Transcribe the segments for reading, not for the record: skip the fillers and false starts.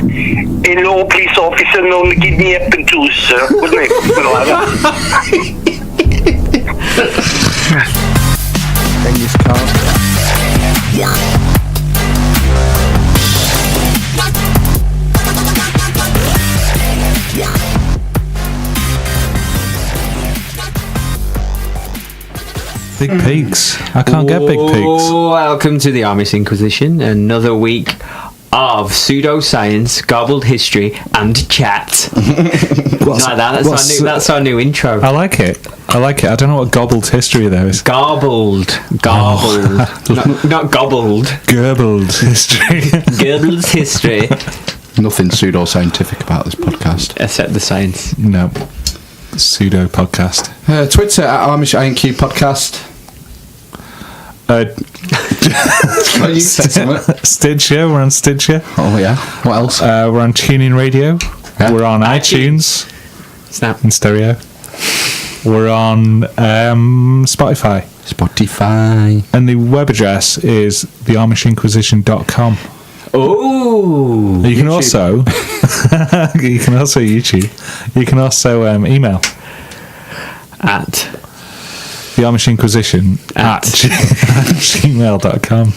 hello, police officer, no, give me apple juice. Wouldn't it? Genghis Khan. Big pigs. I can't get big pigs. Welcome to the Amish Inquisition. Another week of pseudoscience, gobbled history, and chat. Like that. That's our new intro. I like it. I don't know what gobbled history there is. Garbled. Not gobbled. Gerbled history. Gerbled history. Nothing pseudoscientific about this podcast. Except the science. No. Pseudo podcast. Twitter at Amish INQ podcast. You said something. Stitcher. We're on Stitcher. Oh yeah. What else? We're on TuneIn Radio. Yeah. We're on iTunes. Snap. In stereo. We're on Spotify. And the web address is theamishinquisition.com. Oh, you can also YouTube. You can also email at theamishinquisition at gmail.com.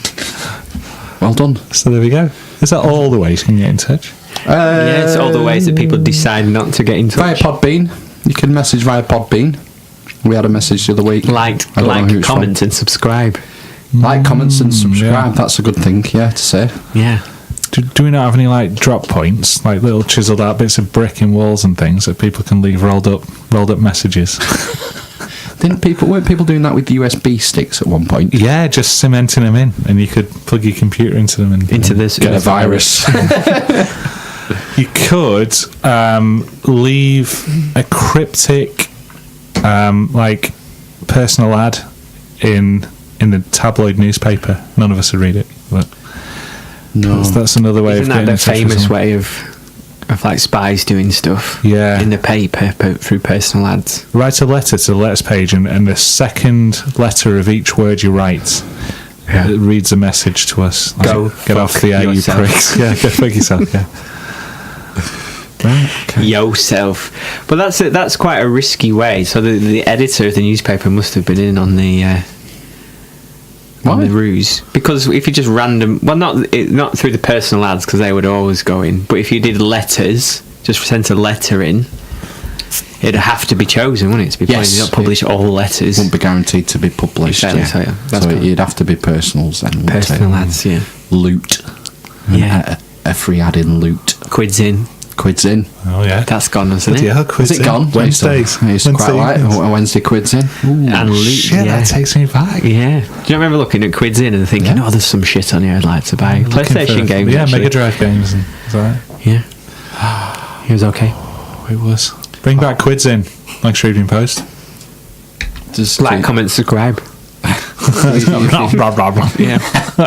Well done. So there we go. Is that all the ways you can get in touch? Yeah, it's all the ways that people decide not to get in touch. Via Podbean. You can message via Podbean. We had a message the other week. Like, comment, and subscribe. Like, comments, and subscribe. Yeah. That's a good thing, to say. Yeah. Do we not have any drop points, like little chiseled out bits of brick in walls and things that people can leave rolled up messages? Weren't people doing that with USB sticks at one point? Yeah, just cementing them in, and you could plug your computer into them and into this get a virus. You could leave a cryptic personal ad in the tabloid newspaper. None of us would read it, but no, that's another way. Isn't that the famous way of spies doing stuff? Yeah, in the paper through personal ads. Write a letter to the letters page, and the second letter of each word you write it reads a message to us. Get off the air, you pricks. Yeah, go fuck yourself. Yeah. Right, okay. Yourself. But that's quite a risky way. So the editor of the newspaper must have been in on the ruse, because if you just not through the personal ads, because they would always go in, but if you did letters, just sent a letter in, it'd have to be chosen, wouldn't it, to be yes, you don't publish all letters. Wouldn't be guaranteed to be published. Exactly, so it'd have to be personals then. Personal ads, yeah. Loot. Yeah. A free ad in loot. Quids in. Oh yeah, that's gone, hasn't it? Yeah, quids is it gone? Wednesdays. I used to quite like Wednesday quids in. Ooh, and loot. Shit, that takes me back. Yeah. Do you remember looking at quids in and thinking, oh, there's some shit on here I'd like to buy? PlayStation games. Yeah, actually. Mega Drive games. And is that right? Yeah. He was okay. Oh, it was. Bring back quids in, like Shredding Post. Just comment, subscribe. Yeah.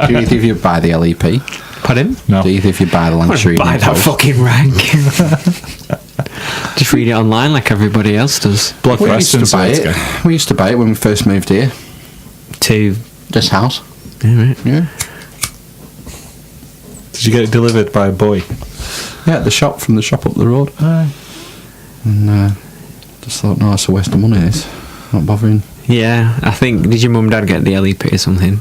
Do you think you buy the LEP? Pardon? No. Do you think you buy the Lancashire? Buy that fucking rank. Just read it online like everybody else does. We used to buy it. We used to buy it when we first moved here to this house. Yeah, right. Yeah. Did you get it delivered by a boy? Yeah, from the shop up the road. And just thought, no, it's a waste of money. This, not bothering. Yeah, I think. Did your mum and dad get the LEP or something?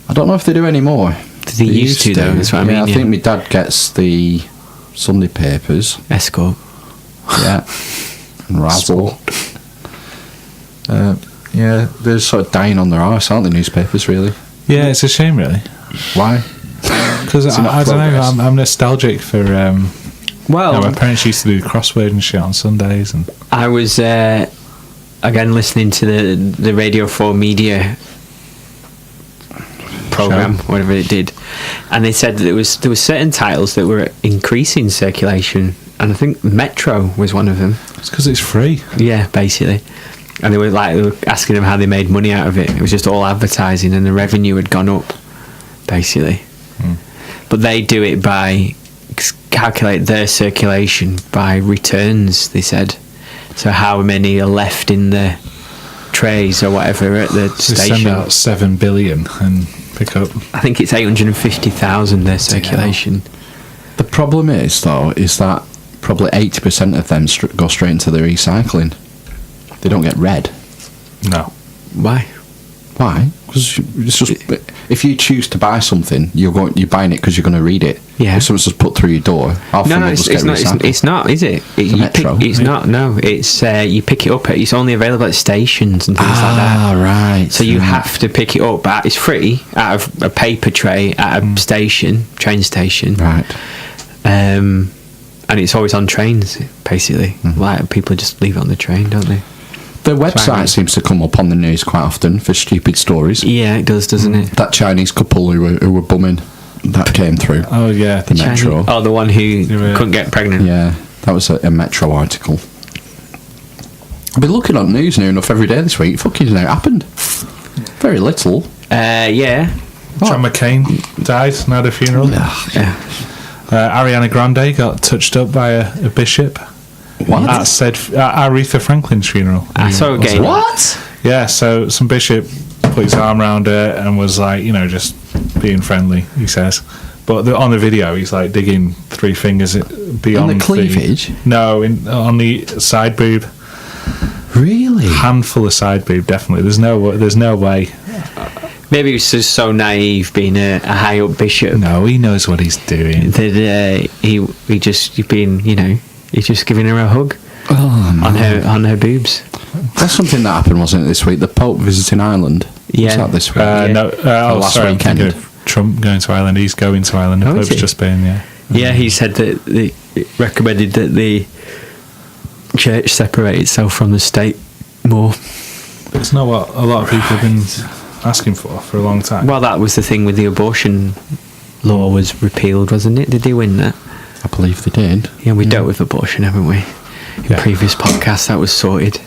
I don't know if they do anymore. They used to though. That's what I mean. I think my dad gets the Sunday papers. Escort. Yeah. And Razzle. Yeah, they're sort of dying on their arse, aren't the newspapers, really? Yeah, it's a shame, really. Why? Because I don't know, I'm nostalgic for... my parents used to do crossword and shit on Sundays. And I was, again, listening to the Radio 4 Media program, whatever it did, and they said that there were certain titles that were increasing circulation, and I think Metro was one of them. It's because it's free. Yeah, basically. And they were asking them how they made money out of it. It was just all advertising, and the revenue had gone up, basically. But they do it by calculate their circulation by returns, they said. So how many are left in the trays or whatever at the station. Send out 7 billion and pick up. I think it's 850,000 their circulation. The problem is, though, is that probably 80% of them go straight into the recycling. They don't get read. No. Why? Why? Because it's just, if you choose to buy something, you're buying it because you're going to read it. Yeah. If someone's just put through your door, often No, they'll just get recycled. it's not, is it? Metro, it's is it? not. No, it's you pick it up. It's only available at stations and things like that. Ah, right. So you have to pick it up. But it's free out of a paper tray at a train station. Right. And it's always on trains, basically. Like people just leave it on the train, don't they? Their website seems to come up on the news quite often for stupid stories. Yeah, it does, doesn't it? That Chinese couple who were bumming, that came through. Oh, yeah. The Metro. Oh, the one who couldn't get pregnant. Yeah, that was a Metro article. I've been looking on news near enough every day this week. Fucking how it happened. Very little. Yeah. John McCain died and had a funeral. Yeah. Ariana Grande got touched up by a bishop. What? At Aretha Franklin's funeral. I saw it again. What? Yeah, so some bishop put his arm around her and was like, just being friendly, he says. But on the video, he's like digging 3 fingers beyond On the cleavage? No, on the side boob. Really? Handful of side boob, definitely. There's no way. Maybe he was just so naive being a high up bishop. No, he knows what he's doing. That he just been, he's just giving her a hug on her boobs. That's something that happened, wasn't it, this week? The Pope visiting Ireland. Yeah. Was that this week? No, last sorry, I'm weekend. thinking of Trump going to Ireland. He's going to Ireland. The Pope's just been, Yeah, he said that they recommended that the church separate itself from the state more. It's not what a lot of people have been asking for a long time. Well, that was the thing with the abortion law was repealed, wasn't it? Did they win that? I believe they did. Yeah, we dealt with abortion, haven't we? In previous podcasts, that was sorted.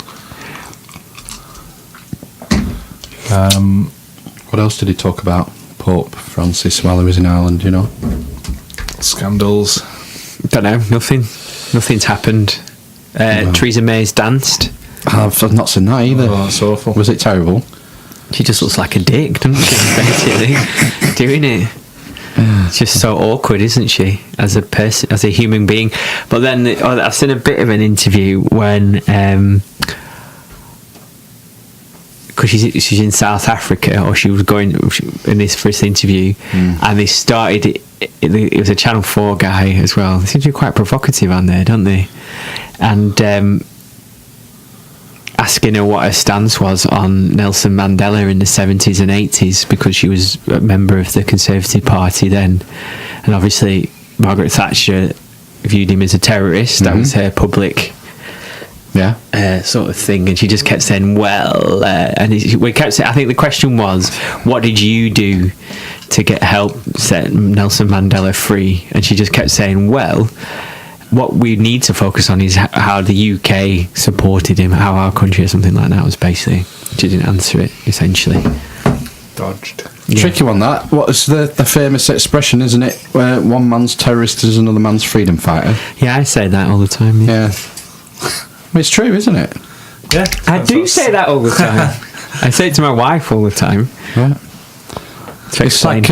What else did he talk about? Pope Francis while he was in Ireland, Scandals. Don't know, nothing's happened. Theresa May's danced. I've not seen that either. Oh, that's awful. Was it terrible? She just looks like a dick, doesn't she? Basically, doing it. It's just so awkward, isn't she, as a person, as a human being? But then I've seen a bit of an interview when, because she's in South Africa, or she was going in this first interview, and they started. It was a Channel 4 guy as well. They seem to be quite provocative on there, don't they? And asking her what her stance was on Nelson Mandela in the 70s and 80s, because she was a member of the Conservative Party then, and obviously Margaret Thatcher viewed him as a terrorist. That was her public sort of thing, and she just kept saying, well, we kept saying, I think the question was, what did you do to get help set Nelson Mandela free? And she just kept saying, well, what we need to focus on is how the UK supported him, how our country or something like that was basically. She didn't answer it, essentially. Dodged. Yeah. Tricky one, that. What is the famous expression, isn't it? Where one man's terrorist is another man's freedom fighter. Yeah, I say that all the time. Yeah. It's true, isn't it? Yeah. I do say that all the time. I say it to my wife all the time. Yeah. It's like,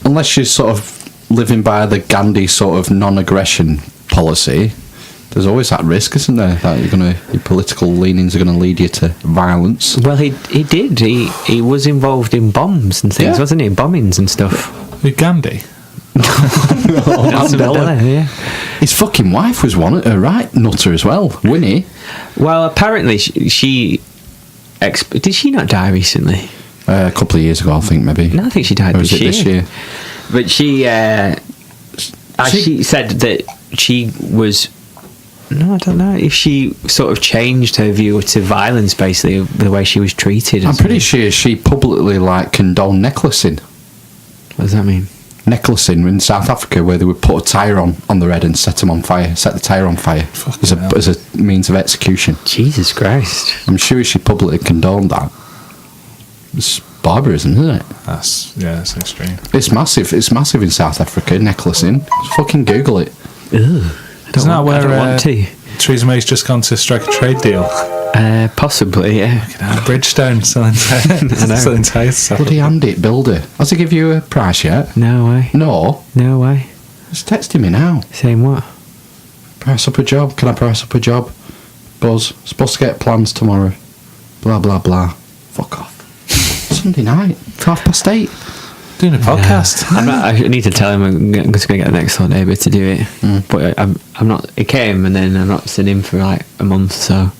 unless you're sort of living by the Gandhi sort of non-aggression policy, there's always that risk, isn't there, that your political leanings are going to lead you to violence. Well, he did. He was involved in bombs and things, wasn't he? Bombings and stuff. With Gandhi. Mandela, yeah. His fucking wife was one, right nutter as well, Winnie. Well, apparently she did she not die recently? A couple of years ago, I think, maybe. No, I think she died Or was it this year? But she said that she was. No, I don't know if she sort of changed her view to violence, basically, of the way she was treated. I'm pretty sure she publicly condoned necklacing. What does that mean? Necklacing in South Africa, where they would put a tyre on their head and set the tyre on fire as a means of execution. Jesus Christ! I'm sure she publicly condoned that. It's barbarism, isn't it? That's extreme. It's massive. It's massive in South Africa. Necklacing. Just fucking Google it. Ugh. Isn't that where I don't want to. Theresa May's just gone to strike a trade deal? Possibly, yeah. Bridgestone selling tires. Bloody hand it, builder. Has he give you a price yet? No way. No. No way. He's texting me now. Saying what? Price up a job. Can I price up a job? Buzz. Supposed to get plans tomorrow. Blah, blah, blah. Fuck off. Sunday night. 8:30. Doing a podcast. I need to tell him I'm just going to get the next door neighbour to do it. But I'm not. He came and then I've not seen him for like a month, so.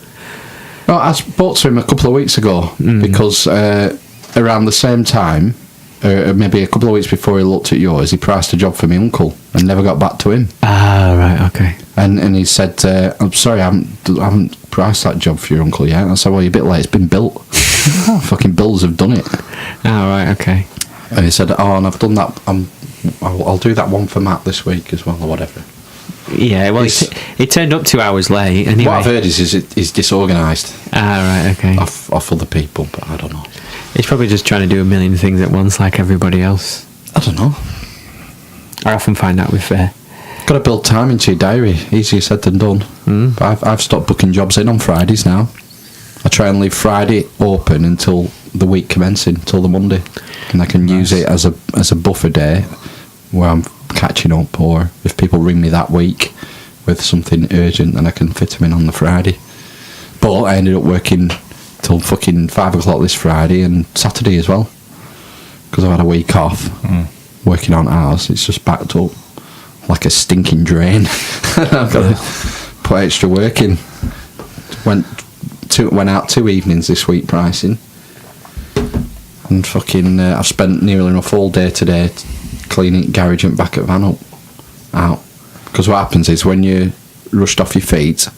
Well, I spoke to him a couple of weeks ago because around the same time, maybe a couple of weeks before he looked at yours, he priced a job for my uncle and never got back to him. Ah, right, okay. And he said, I'm sorry, I haven't priced that job for your uncle yet. And I said, well, you're a bit late, it's been built. Fucking builders have done it. Ah, right, okay. And he said, oh, and I've done that, I'll do that one for Matt this week as well, or whatever. Yeah, well, he turned up 2 hours late. Anyway. What I've heard is he's disorganised. Ah, right, okay. Off other people, but I don't know. He's probably just trying to do a million things at once like everybody else. I don't know. I often find that with Got to build time into your diary. Easier said than done. But I've stopped booking jobs in on Fridays now. I try and leave Friday open until the week commencing, till the Monday, and I can use it as a buffer day where I'm catching up, or if people ring me that week with something urgent, then I can fit them in on the Friday. But I ended up working till fucking 5 o'clock this Friday and Saturday as well, because I've had a week off working on ours. It's just backed up like a stinking drain. I've got to put extra work in. Went out 2 evenings this week pricing, and fucking I've spent nearly enough all day today cleaning garage and back at van out. Because what happens is when you're rushed off your feet,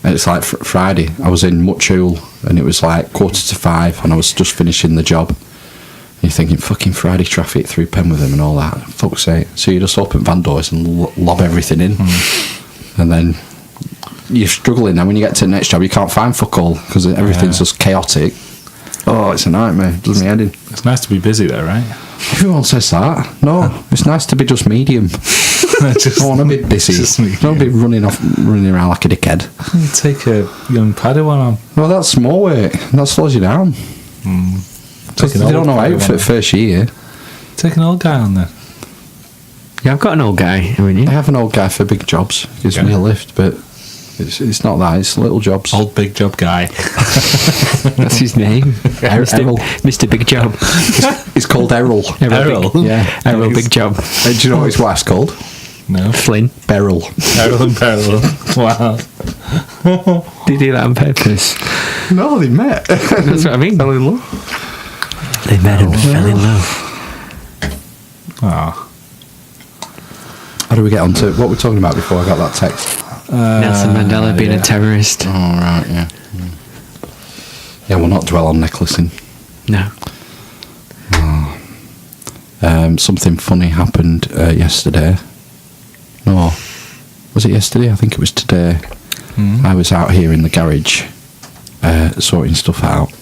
and it's like Friday, I was in Mutchul and it was like 4:45 and I was just finishing the job. And you're thinking, fucking Friday traffic through Penwitham and all that, fuck's sake. So you just open van doors and lob everything in, and then you're struggling. Now when you get to the next job, you can't find fuck all because everything's just chaotic. Oh, it's a nightmare. Does me head in. It's nice to be busy though, right? Who says that? No, it's nice to be just medium. I want to be busy. I don't be running around like a dickhead. You take a young Padawan on. Well, that's more work. That slows you down. Because they don't know how for the first year. Take an old guy on then. Yeah, I've got an old guy, haven't you? I have an old guy for big jobs. Gives me a lift, but it's not that. It's little jobs. Old big job guy. That's his name. Errol. Mr. Big Job. He's called Errol. Errol. Yeah. Errol Big Job. Do you know what his wife's called? No. Flynn. Beryl. Errol and Beryl. Wow. Did you do that on purpose? No, they met. That's what I mean. Fell in love. They met and fell in love. Ah. How do we get on to what we're talking about before I got that text? Nelson Mandela being a terrorist. Oh, right, yeah. Yeah, we'll not dwell on necklacing. No. Something funny happened yesterday. No. Was it yesterday? I think it was today. I was out here in the garage sorting stuff out,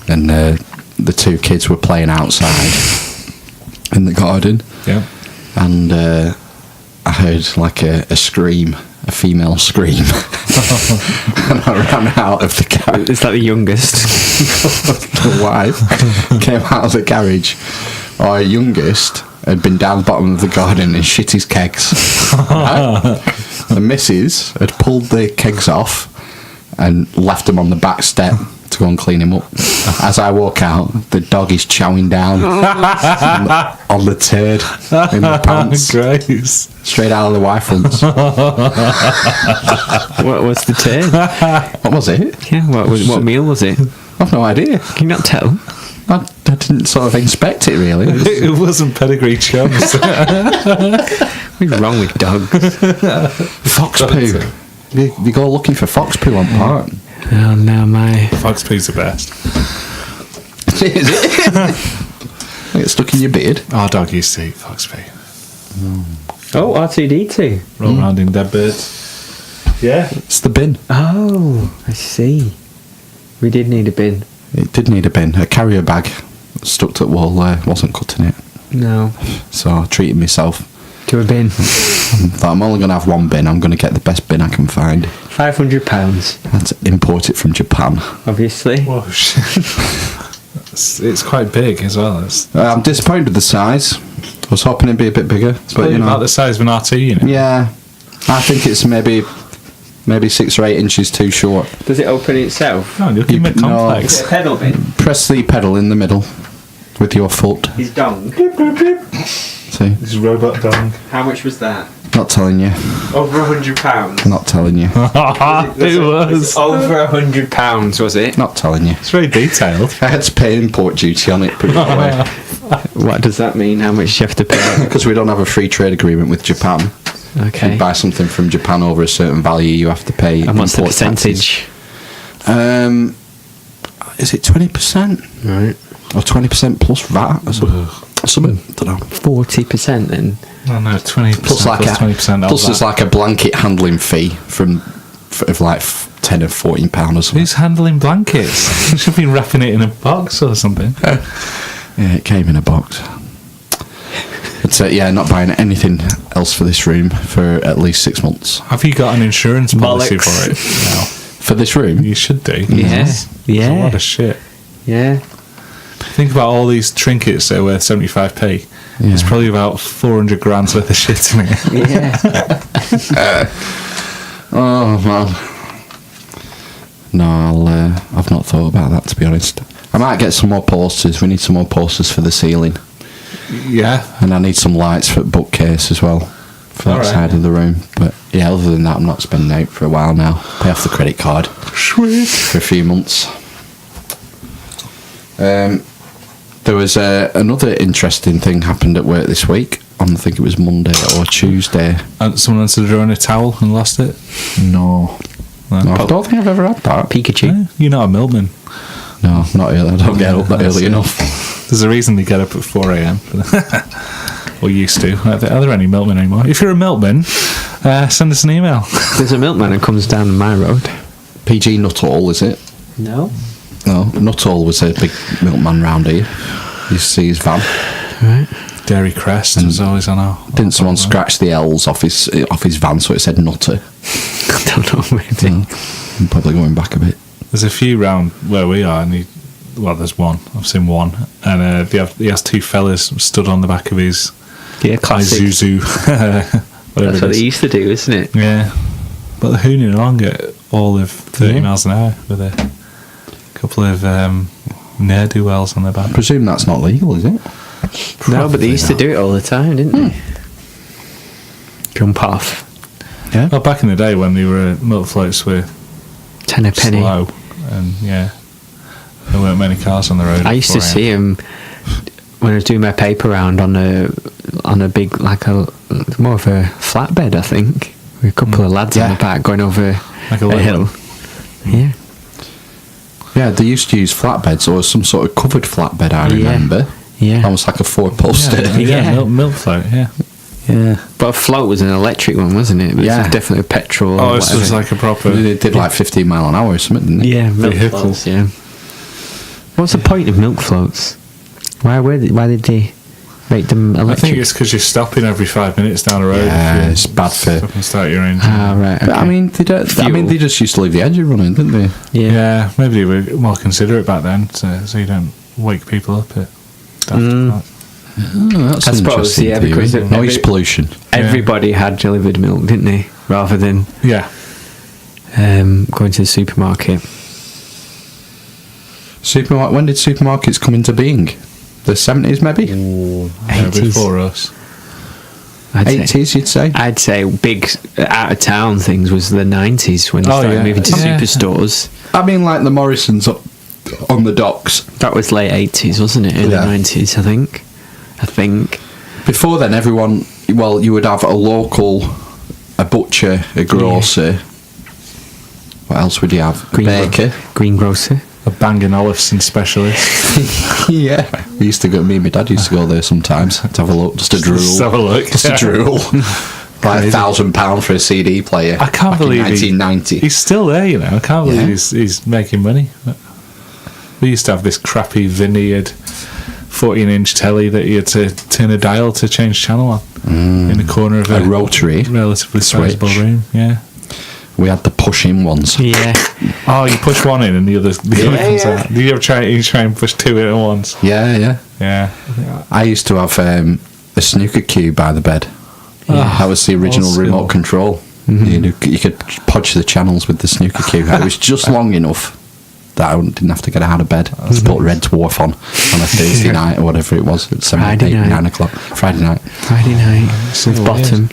and the 2 kids were playing outside in the garden. Yeah. And I heard like a scream, a female scream. And I ran out of the garage. It's like the youngest. The wife came out of the garage. Our youngest had been down the bottom of the garden and shit his kegs. Right? The missus had pulled the kegs off and left them on the back step to go and clean him up. As I walk out, the dog is chowing down on the turd in the pants. Grace. Straight out of the wife once. What's the turn? What was it? Yeah, what meal was it? I've no idea. Can you not tell? I didn't sort of inspect it really. It wasn't pedigree chums. What's wrong with dogs? Fox poo. You go looking for fox poo on part. Oh no, my Fox poo's the best. Is it? It's stuck in your beard. Our dog used to eat fox poo. Oh, R2D2. Roll around in dead birds. Yeah. It's the bin. Oh, I see. We did need a bin. It did need a bin. A carrier bag stuck to the wall there wasn't cutting it. No. So I treated myself. To a bin. Thought I'm only going to have one bin. I'm going to get the best bin I can find. £500. Had to import it from Japan. Obviously. Whoa, shit. It's quite big as well. I'm disappointed with the size. I was hoping it'd be a bit bigger, It's but probably you know, about the size of an RT unit. yeah, I think it's maybe 6 or 8 inches too short. Does it open itself? No, you're keeping it No. complex. Pedal bit. Press the pedal in the middle with your foot. His dong. See, This is robot dong. How much was that? not telling you, Over £100. not telling you, It was. Over £100, was it? not telling you. It's very detailed. I had to pay import duty on it, put it that What does that mean? How much do you have to pay? way, because we don't have a free trade agreement with Japan. If Okay. you buy something from Japan over a certain value, you have to pay. And what's the import taxes. percentage? Is it 20% Right. or 20% plus VAT or something? Don't know. 40% then. No, 20%. Plus like plus a 20%. plus there's like a blanket handling fee of like £10 or £14 or something. Who's handling blankets? You should be wrapping it in a box or something. Yeah, it came in a box. But yeah, not buying anything else for this room for at least 6 months. Have you got an insurance policy Bollocks. for it? No. For this room? You should do. Yeah. It's a Yeah. lot of shit. Yeah. Think about all these trinkets that are worth 75p. There's probably about 400 grand's worth of shit in it. Yeah. Oh man. No, I've not thought about that, to be honest. I might get some more posters. We need some more posters for the ceiling. Yeah. And I need some lights for the bookcase as well, for that Alright. side of the room. But yeah, other than that, I'm not spending out for a while now. Pay off the credit card Sweet. for a few months. There was another interesting thing happened at work this week. I think it was Monday or Tuesday. And someone had to draw in a towel and lost it. No. No, I don't think I've ever had that. Pikachu. Yeah, you're not a milkman. No, not early. I don't get up that That's early it. enough. There's a reason they get up at 4 a.m. or used to. Are there any milkmen anymore? If you're a milkman, send us an email. There's a milkman that comes down my road. PG Nuttall, is it? No. No, Nuttall was a big milkman round here. You see his van. Right. Dairy Crest was always on our. Didn't someone scratch the L's off his van so it said Nutter? I don't know, maybe. I'm probably going back a bit. There's a few round where we are, and there's one. I've seen one, and he has two fellas stood on the back of his Yeah, classic. Isuzu. Whatever That's it what is. they used to do, isn't it? Yeah, but they're hooning along at all of 30 Yeah. miles an hour with a couple of ne'er-do-wells on their back. I presume that's not legal, is it? No, but they used to not. do it all the time, didn't they? Jump off. Yeah. Well, back in the day when they were milk floats were Tenner penny. slow, and yeah, there weren't many cars on the road. I used to see him when I was doing my paper round on a big, like more of a flatbed, I think, with a couple of lads Yeah. on the back going over Like a a little hill. Yeah. Yeah, they used to use flatbeds or some sort of covered flatbed, I Yeah. remember. Yeah. Almost like a four-poster. Yeah. milk float, yeah. Yeah. But a float was an electric one, wasn't it? It was Yeah. definitely a petrol. Oh, or this was whatever. like a proper. They did like 15 mile an hour or something, didn't they? Yeah, milk Vehicle. floats, yeah. What's the point of milk floats? Why did they make them I electric? think it's because you're stopping every 5 minutes down the road. Yeah, if you it's bad for- stop and start your engine. Ah, right. But I okay. mean, they don't. I mean, they just used to leave the engine running, didn't they? yeah. Yeah, maybe they were more considerate back then, so you don't wake people up at daft o'clock. Oh, that's I an suppose, interesting yeah, theory. because Noise pollution. Everybody had delivered milk, didn't they? Rather than Yeah. going to the supermarket. Supermarket. When did supermarkets come into being? The 70s, maybe. Yeah, 80s. before us. I'd say. 80s, you'd say. I'd say big out of town things was the 90s when they Oh, started yeah. moving to Yeah. superstores. I mean, like the Morrisons up on the docks. That was late 80s, wasn't it? Early Yeah. 90s, I think. Before then, everyone. Well, you would have a local, a butcher, a grocer. What else would you have? A baker. Greengrocer. A Bang & Olufsen specialist. Yeah. We used to go. Me and my dad used to go there sometimes to have a look, just a drool. Just have a look. Just a drool. Like Crazy. £1,000 for a CD player. I can't back in believe 1990. he's still there, you know. I can't believe Yeah. he's making money. We used to have this crappy Vineyard 14-inch telly that you had to turn a dial to change channel on in the corner of A rotary relatively switch. sizable room. Yeah. We had the push-in ones. Yeah. Oh, you push one in and the other comes yeah. out. Do you ever try and push two in at once? Yeah, yeah. Yeah. I used to have a snooker cue by the bed. That was the original old school. remote control. You could podge the channels with the snooker cue. It was just long enough that I didn't have to get out of bed to put Red Dwarf on a Thursday night or whatever it was at 7, Friday 8, night. 9 o'clock. Friday night. With weird. bottom.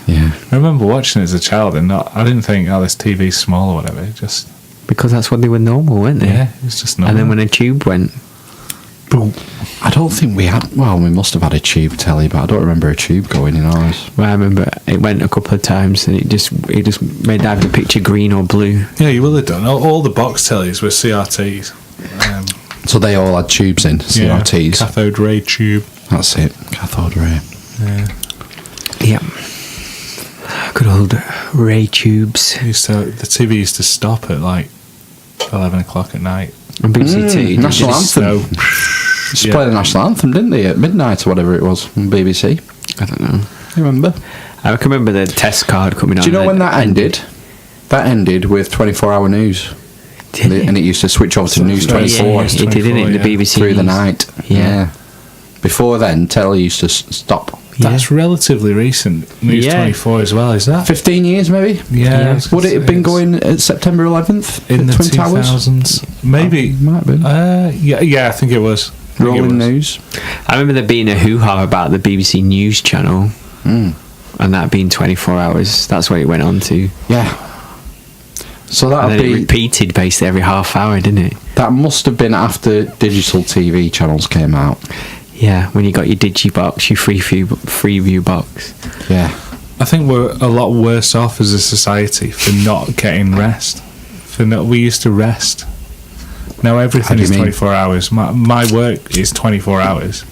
Yeah. I remember watching it as a child, and I didn't think, oh, this TV's small or whatever. It just, Because that's what they were normal, weren't they? yeah, it's just not. And then when a tube went, I don't think we had. Well, we must have had a tube telly, but I don't remember a tube going in ours. well, I remember it went a couple of times, and it just made either the picture green or blue. Yeah, you will have done. All the box tellies were CRTs. So they all had tubes in, CRTs. Cathode ray tube. That's it, cathode ray. Yeah. Yeah. Good old ray tubes. The TV used to stop at like 11 o'clock at night. And BBC Two. National Anthem. Used to play the national anthem, didn't they, at midnight or whatever it was on BBC? I don't know. You remember? I can remember the test card coming on. Do you know when that ended? That ended with 24-hour news. Did it? And it used to switch over to News 24 Yeah, it did, didn't it? The BBC through the News. night. Yeah. Before then, telly used to stop. That's relatively recent. News Yeah. 24 as well, is that? 15 years, maybe? Yeah. I was gonna Would it have say been it's going at September 11th? in the Twin Towers? 2000s? Maybe. Might have been. Yeah, I think it was. Rolling News. I remember there being a hoo-ha about the BBC News channel, Mm. and that being 24 hours. That's what it went on to. Yeah. So And that'd then it be. repeated basically every half hour, didn't it? That must have been after digital TV channels came out. Yeah, when you got your Digibox, your Freeview box. Yeah. I think we're a lot worse off as a society for not getting rest. We used to rest. Now everything How do you is mean? 24 hours. My work is 24 hours.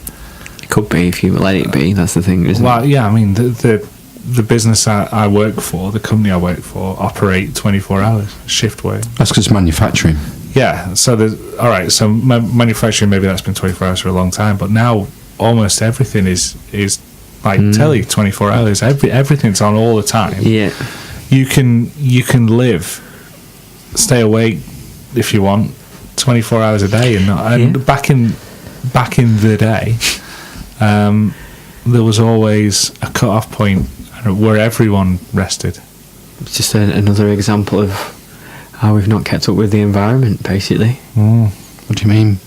It could be if you let it be. That's the thing, isn't Well, it? yeah, I mean the business I work for, the company I work for, operate 24 hours shift work. That's because manufacturing. Yeah, so there's all right. So manufacturing, maybe that's been 24 hours for a long time, but now almost everything is like telly 24 hours. Everything's on all the time. Yeah. You can live, stay awake if you want, 24 hours a day, and back in the day, there was always a cut-off point where everyone rested. It's just another example of how we've not kept up with the environment, basically. What do you mean?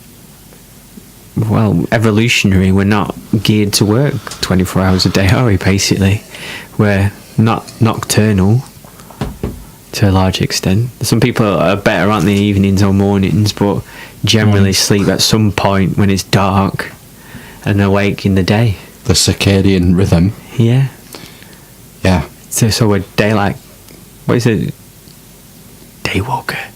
Well, evolutionary, we're not geared to work 24 hours a day, are we, basically? We're not nocturnal to a large extent. Some people are better, aren't they, evenings or mornings, but generally sleep at some point when it's dark and awake in the day. The circadian rhythm. Yeah. Yeah. So we're daylight. What is it? Daywalker.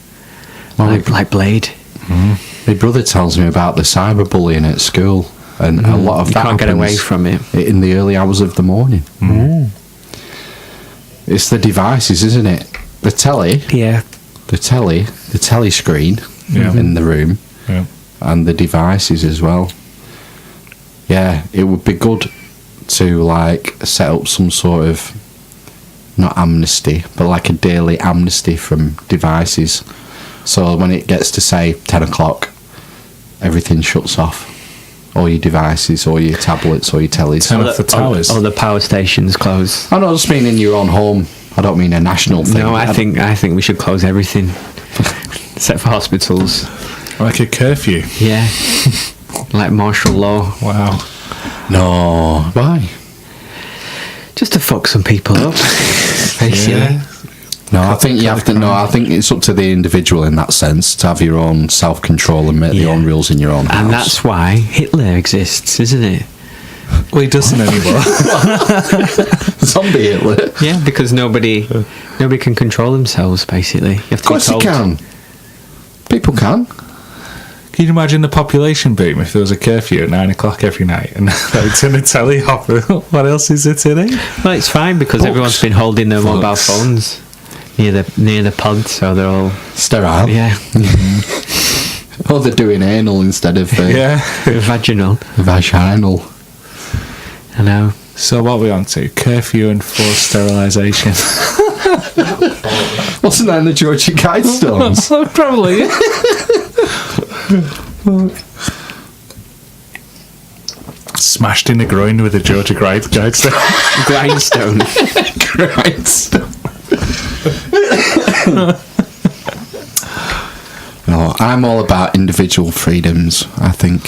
Well, Like Blade. my brother tells me about the cyberbullying at school, and a lot of You that can't get away happens from it. in the early hours of the morning. It's the devices, isn't it? The telly, Yeah. the telly screen Yeah. in the room, Yeah. and the devices as well. Yeah, it would be good to like set up some sort of not amnesty, but like a daily amnesty from devices. So when it gets to say 10 o'clock, everything shuts off. All your devices, all your tablets, all your tellies. Turn off the towers. All the power stations close. I'm not just mean in your own home. I don't mean a national thing. No, I think we should close everything, except for hospitals. Like a curfew. Yeah, like martial law, Wow. No. Why? just to fuck some people up. Basically, Yeah. No, I think you have to. No, I think it's up to the individual in that sense to have your own self-control and make your own rules in your own house. and that's why Hitler exists, isn't it? Well, he doesn't anymore. Zombie Hitler. Yeah, because nobody can control themselves. Basically, you have to Of course be you told. can. People can. Can you imagine the population boom if there was a curfew at 9 o'clock every night and they would turn the telly off? What else is it in it? Well, it's fine because Books. everyone's been holding their mobile Books. phones near the pod, so they're all Sterile. yeah Oh, they're doing anal instead of Yeah. vaginal. vaginal. I know. So what are we on to? Curfew and forced sterilisation. Wasn't that in the Georgia Guidestones? Probably. Smashed in the groin with a Georgia Guidestone. Grindstone. No, I'm all about individual freedoms. I think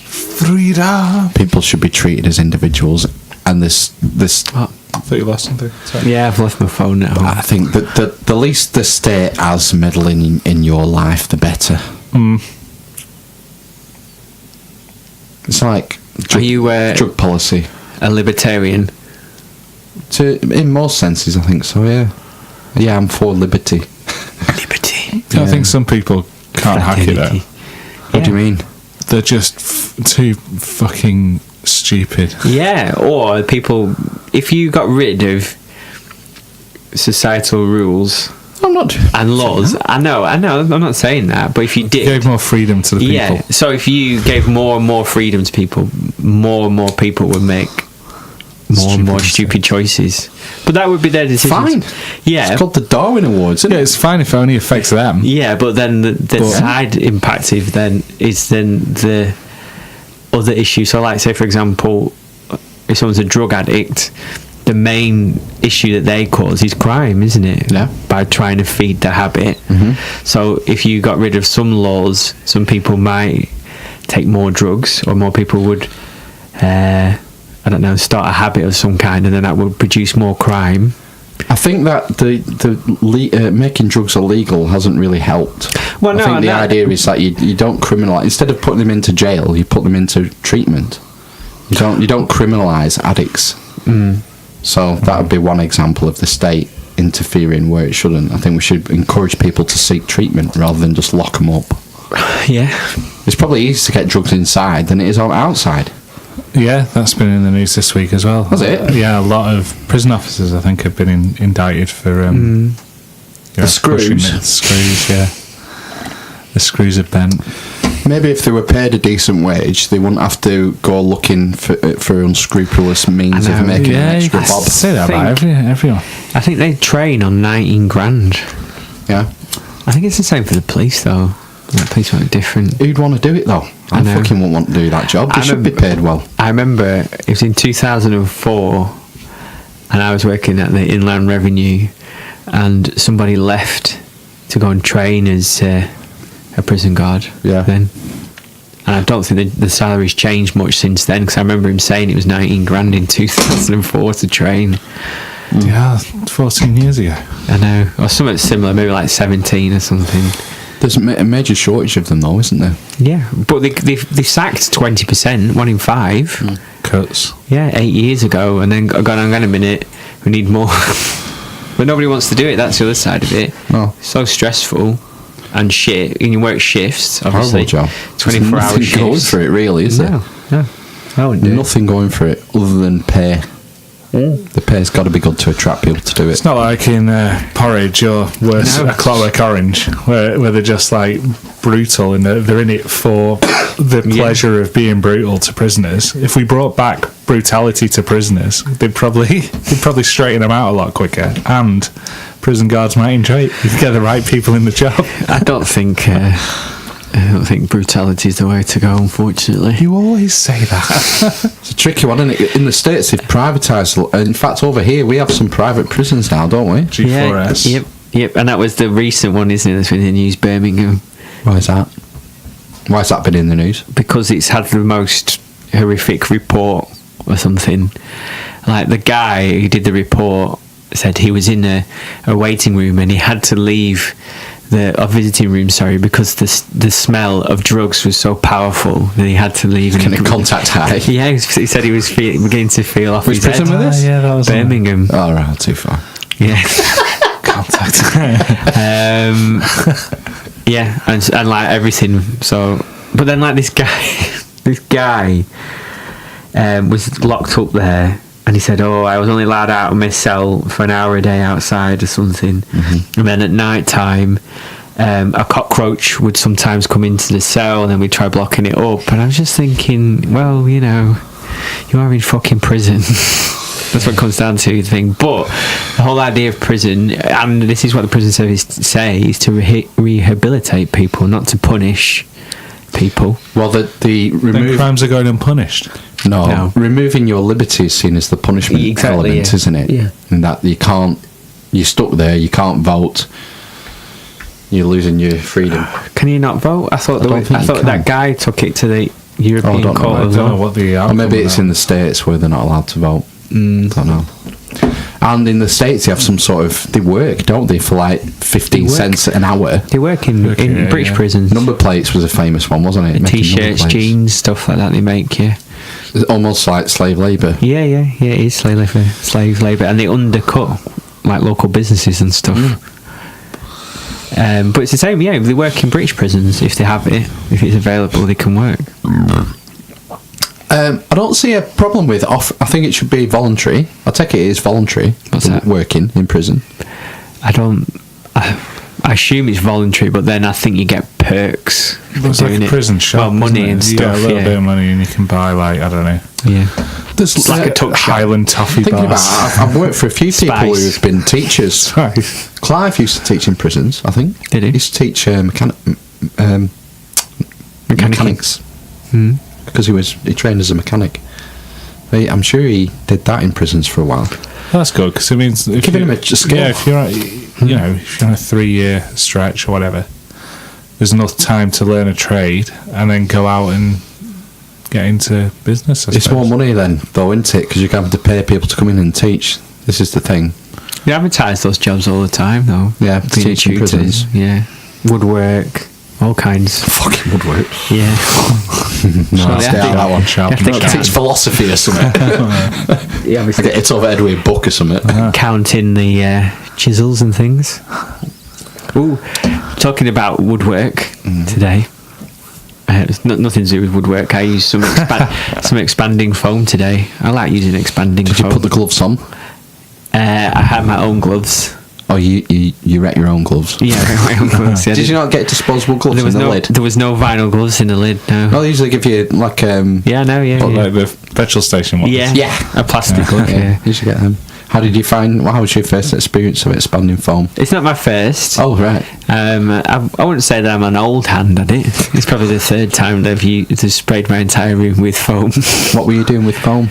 Freedom. people should be treated as individuals, and this. I thought you lost something. Sorry. Yeah, I've left my phone at home. I think that the least the state has meddling in your life, the better. It's like Are you drug policy. a libertarian? In most senses, I think so. Yeah, I'm for liberty. Liberty. I think some people can't hack it out. What do you mean? They're just too fucking stupid. Yeah, or people, if you got rid of societal rules I'm not. and laws, I know, I'm not saying that, but if you did, Gave more freedom to the people. yeah, so if you gave more and more freedom to people, more and more people would make more and more stupid choices. But that would be their decision. Fine. Yeah. It's called the Darwin Awards, isn't Yeah, it? it's fine if it only affects them. Yeah, but then the side impact is then the other issue. So, like, say for example, if someone's a drug addict, the main issue that they cause is crime, isn't it? Yeah. By trying to feed the habit. So, if you got rid of some laws, some people might take more drugs, or more people would, I don't know, start a habit of some kind, and then that would produce more crime. I think that the making drugs illegal hasn't really helped. Well, no, I think the no. idea is that you don't criminalise. Instead of putting them into jail, you put them into treatment. You don't criminalise addicts. So that would be one example of the state interfering where it shouldn't. I think we should encourage people to seek treatment rather than just lock them up. Yeah. It's probably easier to get drugs inside than it is outside. Yeah, that's been in the news this week as well. Has it? Yeah, a lot of prison officers, I think, have been indicted for The screws. pushing the screws. Yeah, the screws are bent. Maybe if they were paid a decent wage, they wouldn't have to go looking for unscrupulous means I of know. making Yeah, an you extra can bob. say that about everyone. I think they train on 19 grand. Yeah. I think it's the same for the police, though. The police are different. Who'd want to do it though? I know. fucking wouldn't want to do that job. They should be paid well. I remember it was in 2004, and I was working at the Inland Revenue, and somebody left to go and train as a prison guard. Yeah. Then, and I don't think the salary's changed much since then, because I remember him saying it was 19 grand in 2004 to train. Yeah, 14 years ago. I know, or something similar, maybe like 17 or something. There's a major shortage of them though, isn't there? Yeah, but they sacked 20%, 1 in 5. Cuts. Yeah, 8 years ago, and then gone on a minute, we need more. But nobody wants to do it, that's the other side of it. No. So stressful and shit, and you work shifts, obviously. Horrible job. 24 hour There's shifts. nothing going for it really, is there? No, I wouldn't do it. Nothing going for it other than pay. The pay's got to be good to attract people to do it. It's not like in Porridge or worse, No. A Clockwork Orange, where they're just like brutal and they're in it for the pleasure of being brutal to prisoners. If we brought back brutality to prisoners, they'd probably straighten them out a lot quicker, and prison guards might enjoy it. You get the right people in the job. I don't think brutality is the way to go, unfortunately. You always say that. It's a tricky one, isn't it? In the States, they've privatised. In fact, over here, we have some private prisons now, don't we? G4S. Yep, and that was the recent one, isn't it? That's been in the news, Birmingham. Why is that? Why has that been in the news? Because it's had the most horrific report or something. Like, the guy who did the report said he was in a waiting room and he had to leave a visiting room, because the smell of drugs was so powerful that he had to leave. Kind of contact high. Yeah, he said he was beginning to feel off Which his head. prison was this? Yeah, that was Birmingham. Oh, right, too far. Yeah. Contact. Yeah, and like everything. So, but then like this guy was locked up there, and he said, "Oh, I was only allowed out of my cell for an hour a day outside or something." And then at night time, a cockroach would sometimes come into the cell, and then we'd try blocking it up. And I was just thinking, well, you know, you are in fucking prison. That's what it comes down to, the thing. But the whole idea of prison, and this is what the prison service say, is to rehabilitate people, not to punish people. Well, the Then crimes are going unpunished. No, removing your liberty is seen as the punishment element, isn't it? Yeah. And that you're stuck there, you can't vote, you're losing your freedom. Can you not vote? I thought that guy took it to the European don't know. Court. I don't know what the Or maybe it's in the States where they're not allowed to vote. Don't know. And in the States, they have some sort of... They work, don't they, for like 15 cents an hour? They work in British prisons. Number plates was a famous one, wasn't it? Making T-shirts, jeans, stuff like that they make, yeah. It's almost like slave labour. Yeah, it is slave labour. And they undercut, like, local businesses and stuff. But it's the same, yeah, they work in British prisons. If they have it, if it's available, they can work. I don't see a problem with I think it should be voluntary. I take it is voluntary. What's that? Working in prison. I assume it's voluntary, but then I think you get perks for It's doing like a prison shop. Well, money isn't it? and stuff. Yeah, a little bit of money, and you can buy, like, I don't know. Yeah. There's Like a tuck Highland toffee thinking bars. about, I've worked for a few people Spice. who've been teachers. Spice. Clive used to teach in prisons, I think. Did he? He used to teach mechanics. Because he trained as a mechanic. I'm sure he did that in prisons for a while. That's good, because it means... if Giving you- him a skill. Yeah, if you're, if you're on a 3-year stretch or whatever, there's enough time to learn a trade and then go out and get into business, I It's more suppose. money then, though, isn't it? Because you have to pay people to come in and teach. This is the thing. They advertise those jobs all the time, though. Yeah, Being teaching tutors, prisons. yeah. Woodwork, all kinds. Fucking woodwork. Yeah. No, stay out of that one. Sharp You have to and Teach sharp. philosophy or something. Yeah, I get it over head with a book or something. counting the chisels and things. Ooh, talking about woodwork today. It's nothing to do with woodwork. I used some expanding foam today. I like using expanding Did foam. you put the gloves on? I had my own gloves. Oh, you wet your own gloves? Yeah, my own gloves. Yeah, Did you not get disposable gloves there was in the no lid? there was no vinyl gloves in the lid. No. Well, they usually give you like Yeah, no, yeah. But yeah. like the petrol station ones. Yeah, a plastic glove. Yeah. You should get them. How did you find? How was your first experience of expanding foam? It's not my first. Oh right. I wouldn't say that I'm an old hand at it. It's probably the third time that I've sprayed my entire room with foam. What were you doing with foam?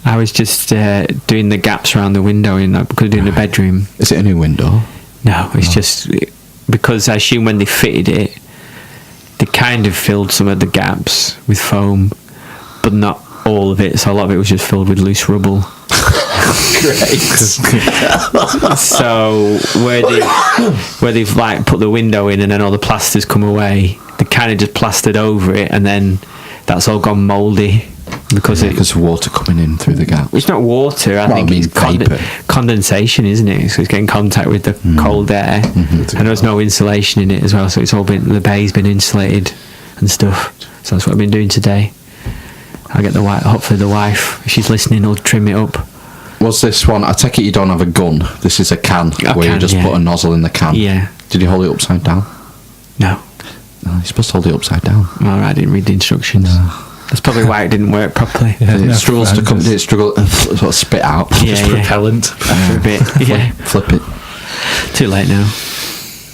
I was just doing the gaps around the window in the bedroom. Is it a new window? No, it's just because I assume when they fitted it, they kind of filled some of the gaps with foam, but not all of it. So a lot of it was just filled with loose rubble. Great. So where they've like put the window in and then all the plaster's come away, they kind of just plastered over it, and then that's all gone mouldy because Because of water coming in through the gap. it's not water. I think it's paper. condensation, isn't it? So it's getting contact with the cold air, and there's no insulation in it as well. So it's all been, the bay's been insulated and stuff. So that's what I've been doing today. I'll get hopefully the wife, if she's listening, will trim it up. Was this one? I take it you don't have a gun. This is a can where you just put a nozzle in the can. Yeah. Did you hold it upside down? No. No, you're supposed to hold it upside down. All right, I didn't read the instructions. That's probably why it didn't work properly. It struggles to come. It struggles and sort of spit out. Yeah, Just propellant. After a bit. Yeah. Flip it. Too late now.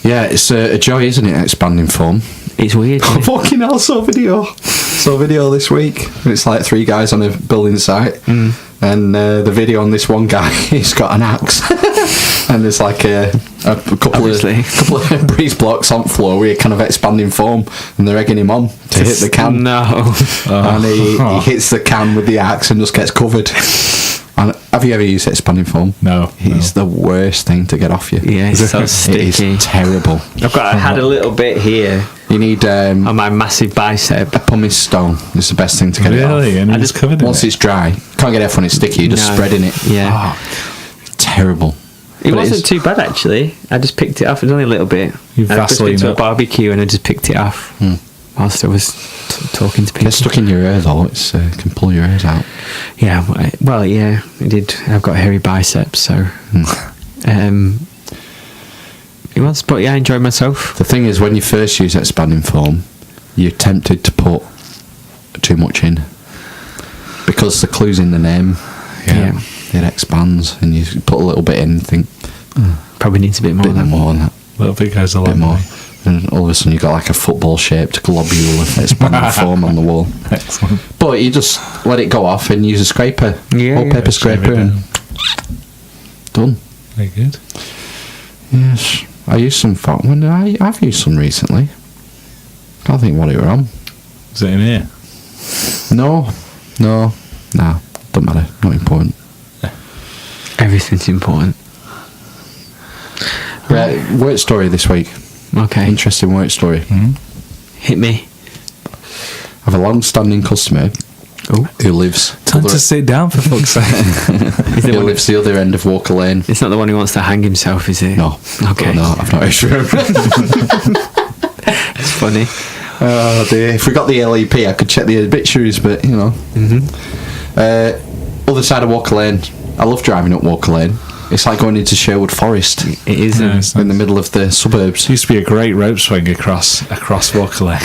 Yeah, it's a joy, isn't it? Expanding foam. It's weird. Isn't it? Fucking hell, saw a video this week. It's like 3 guys on a building site, and the video on this one guy, he's got an axe, and there's like a couple of breeze blocks on the floor where you're kind of expanding foam, and they're egging him on to hit the can. No. And he hits the can with the axe and just gets covered. And have you ever used expanding foam? No. It's the worst thing to get off you. Yeah, it's so It sticky. is terrible. I had a little bit here You need on my massive bicep. a pumice stone. It's the best thing to get it off. Really? And I it's just- covered in Once it? it's dry, can't get it off when it's sticky. You're just No. spreading it. Yeah. Oh, terrible. It But wasn't is- too bad actually. I just picked it off. It was only a little bit. You I just Vaseline went to a up. barbecue and I just picked it off whilst I was talking to people. Get stuck in your ear though. It's can pull your ears out. Yeah, well, yeah, it did. I've got hairy biceps, so it was. But yeah, I enjoyed myself. The thing is, when you first use expanding foam, you're tempted to put too much in because the clue's in the name. Yeah. It expands, and you put a little bit in and think Probably needs a bit more. a bit Than more than that. Little bit goes a A bit long more. way. And all of a sudden you got like a football-shaped globule of expander foam on the wall. Excellent. But you just let it go off and use a scraper, wallpaper scraper, and done. Very good. Yes, I used some. I've used some recently. Can't think what it were on. Is it in here? No, don't matter. Not important. Everything's important. Right, work story this week. Okay. Interesting work story. Hit me. I have a long-standing customer who lives. Time to sit down, for fuck's sake. Who lives the other end of Walker Lane. It's not the one who wants to hang himself, is it? No. Okay. No, I've not heard of him. It's funny. Oh dear. If we got the LEP, I could check the obituaries, but you know. Other side of Walker Lane. I love driving up Walker Lane. It's like going into Sherwood Forest. It is in the middle of the suburbs. Used to be a great rope swing across Walker Lane.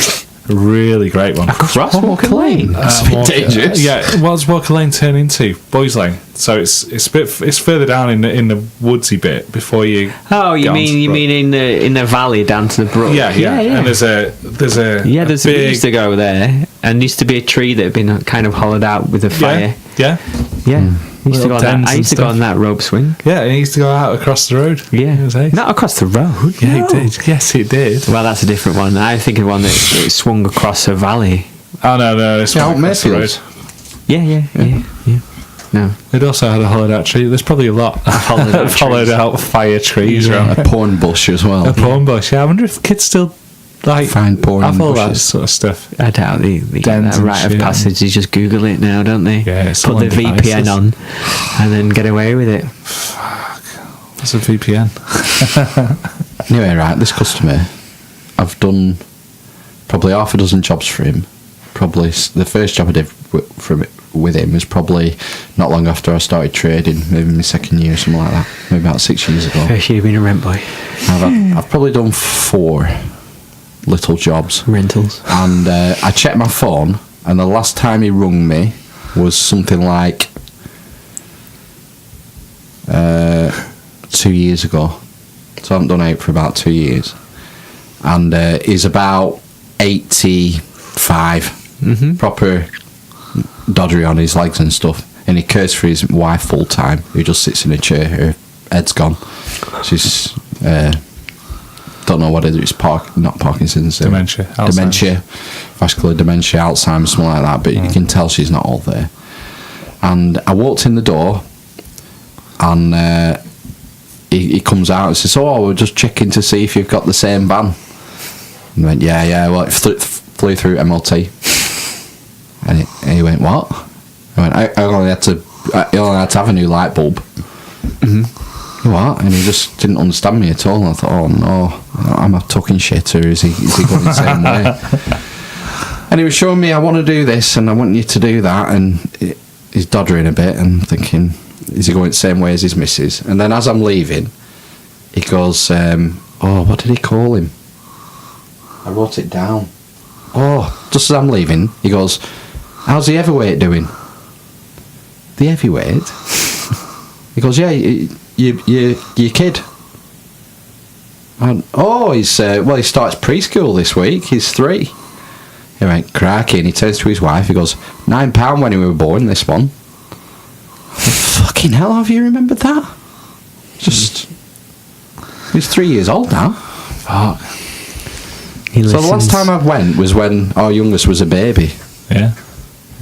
A really great one. Across Walker Lane. That's a bit dangerous. Yeah, what's Walker Lane turn into? Boys Lane. So it's further down in the woodsy bit before you. Oh, you mean in the valley down to the brook? Yeah. And there's a we big, used to go there, and used to be a tree that had been kind of hollowed out with a fire. Yeah. I used to go on that. I used to go on that rope swing. Yeah, and he used to go out across the road. Yeah, It was ace. not across the road. Yeah, no. it did. Yes, it did. Well, that's a different one. I think of one that swung across a valley. Oh no, it's Yeah, across the road. Mayfield. Yeah. No, It also had a hollowed out tree. There's probably a lot of hollowed out fire trees around. A porn bush as well. A porn bush. Yeah, I wonder if kids still like Find porn have all that bushes. sort of stuff. I doubt they get Dens that and rite of shit. passage. They just Google it now, don't they? Yeah, it's put all the on VPN devices. on, and then get away with it. It's a VPN. Anyway, right, this customer, I've done probably half a dozen jobs for him. Probably the first job I did with him was probably not long after I started trading, maybe my second year or something like that, maybe about 6 years ago. First year being a rent boy. I've probably done 4 little jobs. Rentals. And I checked my phone, and the last time he rung me was something like 2 years ago. So I haven't done it for about 2 years. And he's about 85. Proper doddery on his legs and stuff. And he cares for his wife full time, who just sits in a chair. Her head's gone. She's... don't know whether it's not Parkinson's, Dementia, vascular dementia, Alzheimer's, something like that. But you can tell she's not all there. And I walked in the door, and he comes out and says, "Oh, we're just checking to see if you've got the same van." And I went, "Yeah." Well, it flew through MLT, and he went, "What?" I went, "I only had to have a new light bulb." What? And he just didn't understand me at all. And I thought, oh no, am I talking shit, or is he going the same way? And he was showing me, I want to do this and I want you to do that, and he's doddering a bit and thinking, is he going the same way as his missus? And then as I'm leaving, he goes, what did he call him? I wrote it down. Just as I'm leaving, he goes, how's the heavyweight doing? The heavyweight? He goes, yeah, your kid. And, he starts preschool this week. He's 3. He went, crikey, and he turns to his wife. He goes, £9 when he were born, this one. Fucking hell, have you remembered that? Just, he's 3 years old now. Fuck. So the last time I went was when our youngest was a baby. Yeah.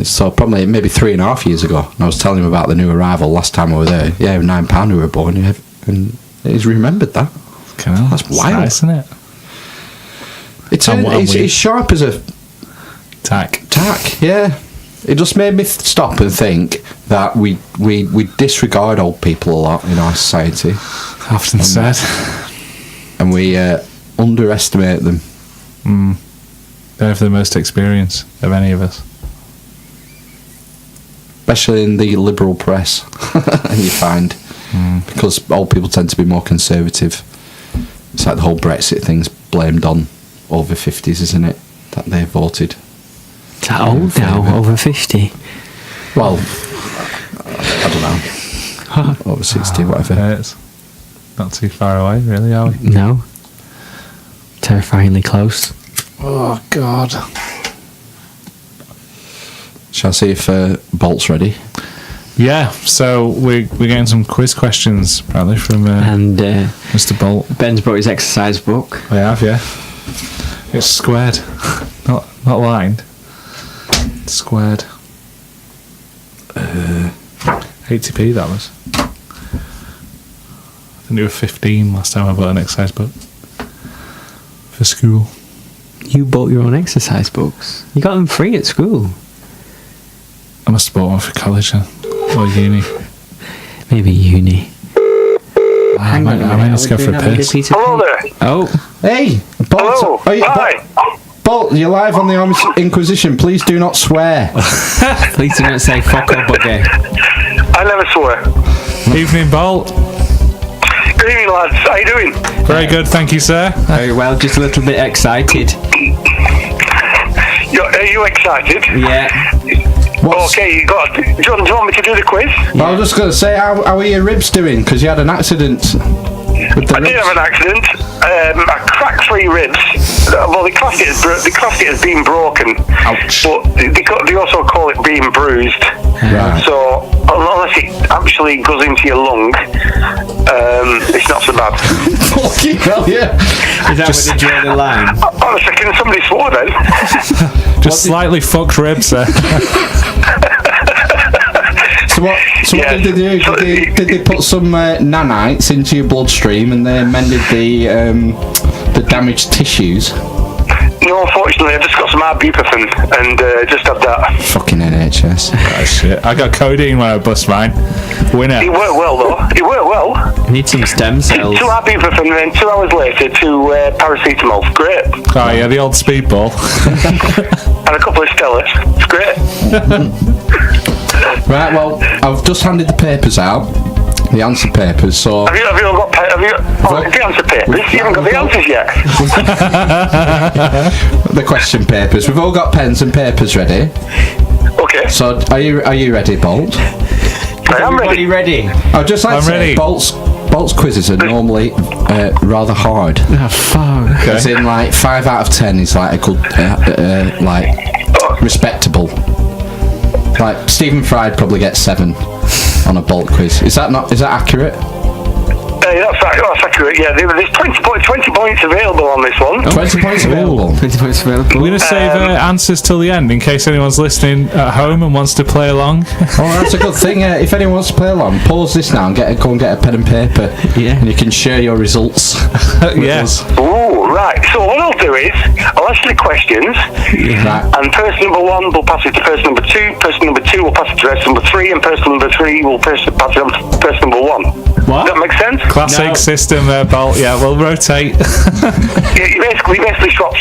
So probably maybe 3.5 years ago. And I was telling him about the new arrival last time I was there. Yeah, £9 we were born, and he's remembered that. That's wild, nice, isn't it? It's sharp as a tack. Yeah. It just made me stop and think that we disregard old people a lot in our society. Often said. And we underestimate them. They have the most experience of any of us. Especially in the liberal press, and you find, because old people tend to be more conservative. It's like the whole Brexit thing's blamed on over 50s, isn't it? That they voted. Is that old now? Over 50? Well, I don't know. Over 60, whatever. It's not too far away, really, are we? No. Terrifyingly close. Oh God. Shall I see if Bolt's ready? Yeah. So we're getting some quiz questions apparently from And Mr. Bolt. Ben's brought his exercise book. I have, yeah. It's squared, not lined. It's squared. 80p that was. I think it was 15 last time I bought an exercise book for school. You bought your own exercise books. You got them free at school. I must have bought one for college or uni. Maybe uni. I might need to go for a piss. Hello there. Oh, Hey, Bolt. Hello. Hi. Bolt, you're live on the Amish Inquisition. Please do not swear. please do not say fuck or bugger. I never swear. Evening, Bolt. Good evening, lads. How you doing? Very good, thank you, sir. Very well, just a little bit excited. Are you excited? Yeah. What's- Okay, do you want me to do the quiz? I was just going to say, how are your ribs doing? Because you had an accident with the I did ribs. have an accident. I cracked 3 ribs. Well, they classed it as being broken. Ouch. But they also call it being bruised. Right. So unless it actually goes into your lung, it's not so bad. Fucking hell, yeah. Is that where they draw the line? Oh, a second, somebody swore then. Just slightly fucked ribs, sir. So what Yeah. did they do? So Did they put some nanites into your bloodstream and they mended the damaged tissues? No, unfortunately, I just got some ibuprofen and just had that. Fucking NHS. Oh, shit. I got codeine when I bust mine. Winner. It worked well, though. It worked well. Need some stem cells. 2 ibuprofen and then 2 hours later 2 paracetamol. Great. Oh, yeah, the old speedball. And a couple of Stellas. It's great. Right, well, I've just handed the papers out, the answer papers, so... Have you all got the answer papers? You haven't got the answers yet. the question papers. We've all got pens and papers ready. Okay. So, are you ready, Bolt? I am Everybody ready. ready? I'd just like I'm to say, ready. Bolt's quizzes are normally rather hard. Oh, fuck. As in, like, 5 out of 10 is like a good, respectable. Like, Stephen Fry'd probably get 7 on a Bolt quiz. Is that accurate? That's accurate, yeah. There's 20 points available on this one. 20 points available. 20 points available. We're going to save answers till the end in case anyone's listening at home and wants to play along. Oh, that's a good thing. If anyone wants to play along, pause this now and go and get a pen and paper. Yeah. And you can share your results. Yes. Ooh, right. So what I'll do is, I'll ask you the questions, Right. and person number 1 will pass it to person number 2, person number 2 will pass it to person number 3, and person number 3 will pass it on to person number 1. What? Does that make sense? Classic system there, Bolt. Yeah, we'll rotate. Yeah, you basically swap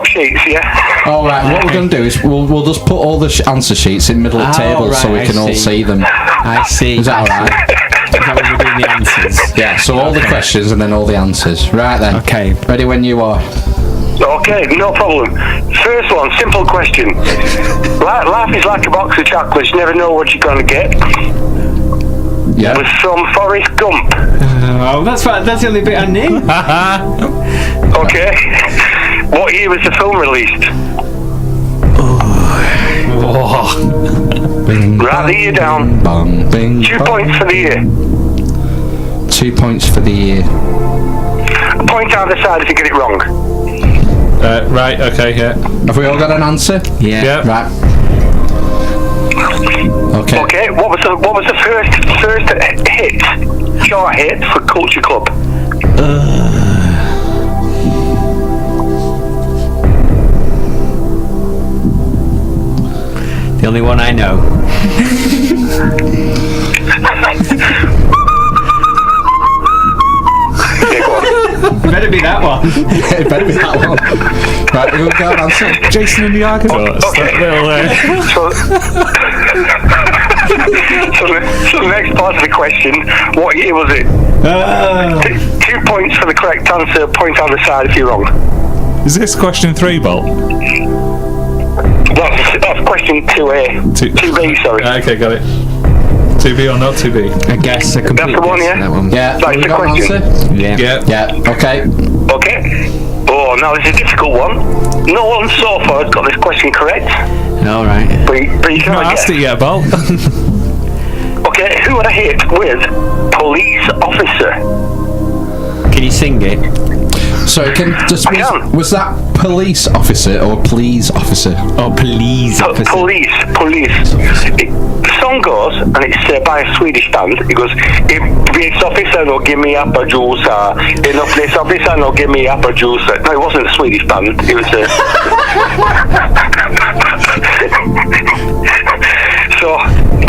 sheets, yeah? All right. What we're going to do is we'll just put all the answer sheets in the middle of the table so we right, can I all see. see them. I see. Is that all right? Is that when we're doing the answers? Yeah. So all the questions and then all the answers. Right then. Okay. Ready when you are. Okay, no problem. First one, simple question. Life is like a box of chocolates, you never know what you're going to get. Yeah. Was from Forrest Gump. Oh, that's the only bit I knew. Okay. What year was the film released? Bing, Write the year down. bang, bing, 2 bang. points for the year. 2 points for the year. A point either side if you get it wrong. Right, okay, yeah. Have we all got an answer? Yeah. Yeah. Right. Okay. Okay, what was the first hit, chart hit for Culture Club? The only one I know. Yeah, go on. It better be that one. It better be that one. Right, we've all got an answer. Jason and the Argonauts. Okay. That little, So the next part of the question, what year was it? 2 points for the correct answer, point either side if you're wrong. is this question 3, Bolt? That's question 2A. 2B, sorry. Okay, got it. 2B or not 2B? I guess a complete That's the one, guess yeah? for that one. Yeah. That's we the got an question. answer? Yeah. Yeah. Yeah. Okay. Okay. Oh, Oh, now it's a difficult one. No one so far has got this question correct. All right. But you You've can not asked it yet, Bolt. Okay, who would I hit with police officer? Can you sing it? So can. was that police officer or please officer? Oh, please, officer. Police. The song goes, and it's by a Swedish band. It goes, police officer, no give me up a juice. No police officer, no give me up a juice. No, it wasn't a Swedish band. It was a... So,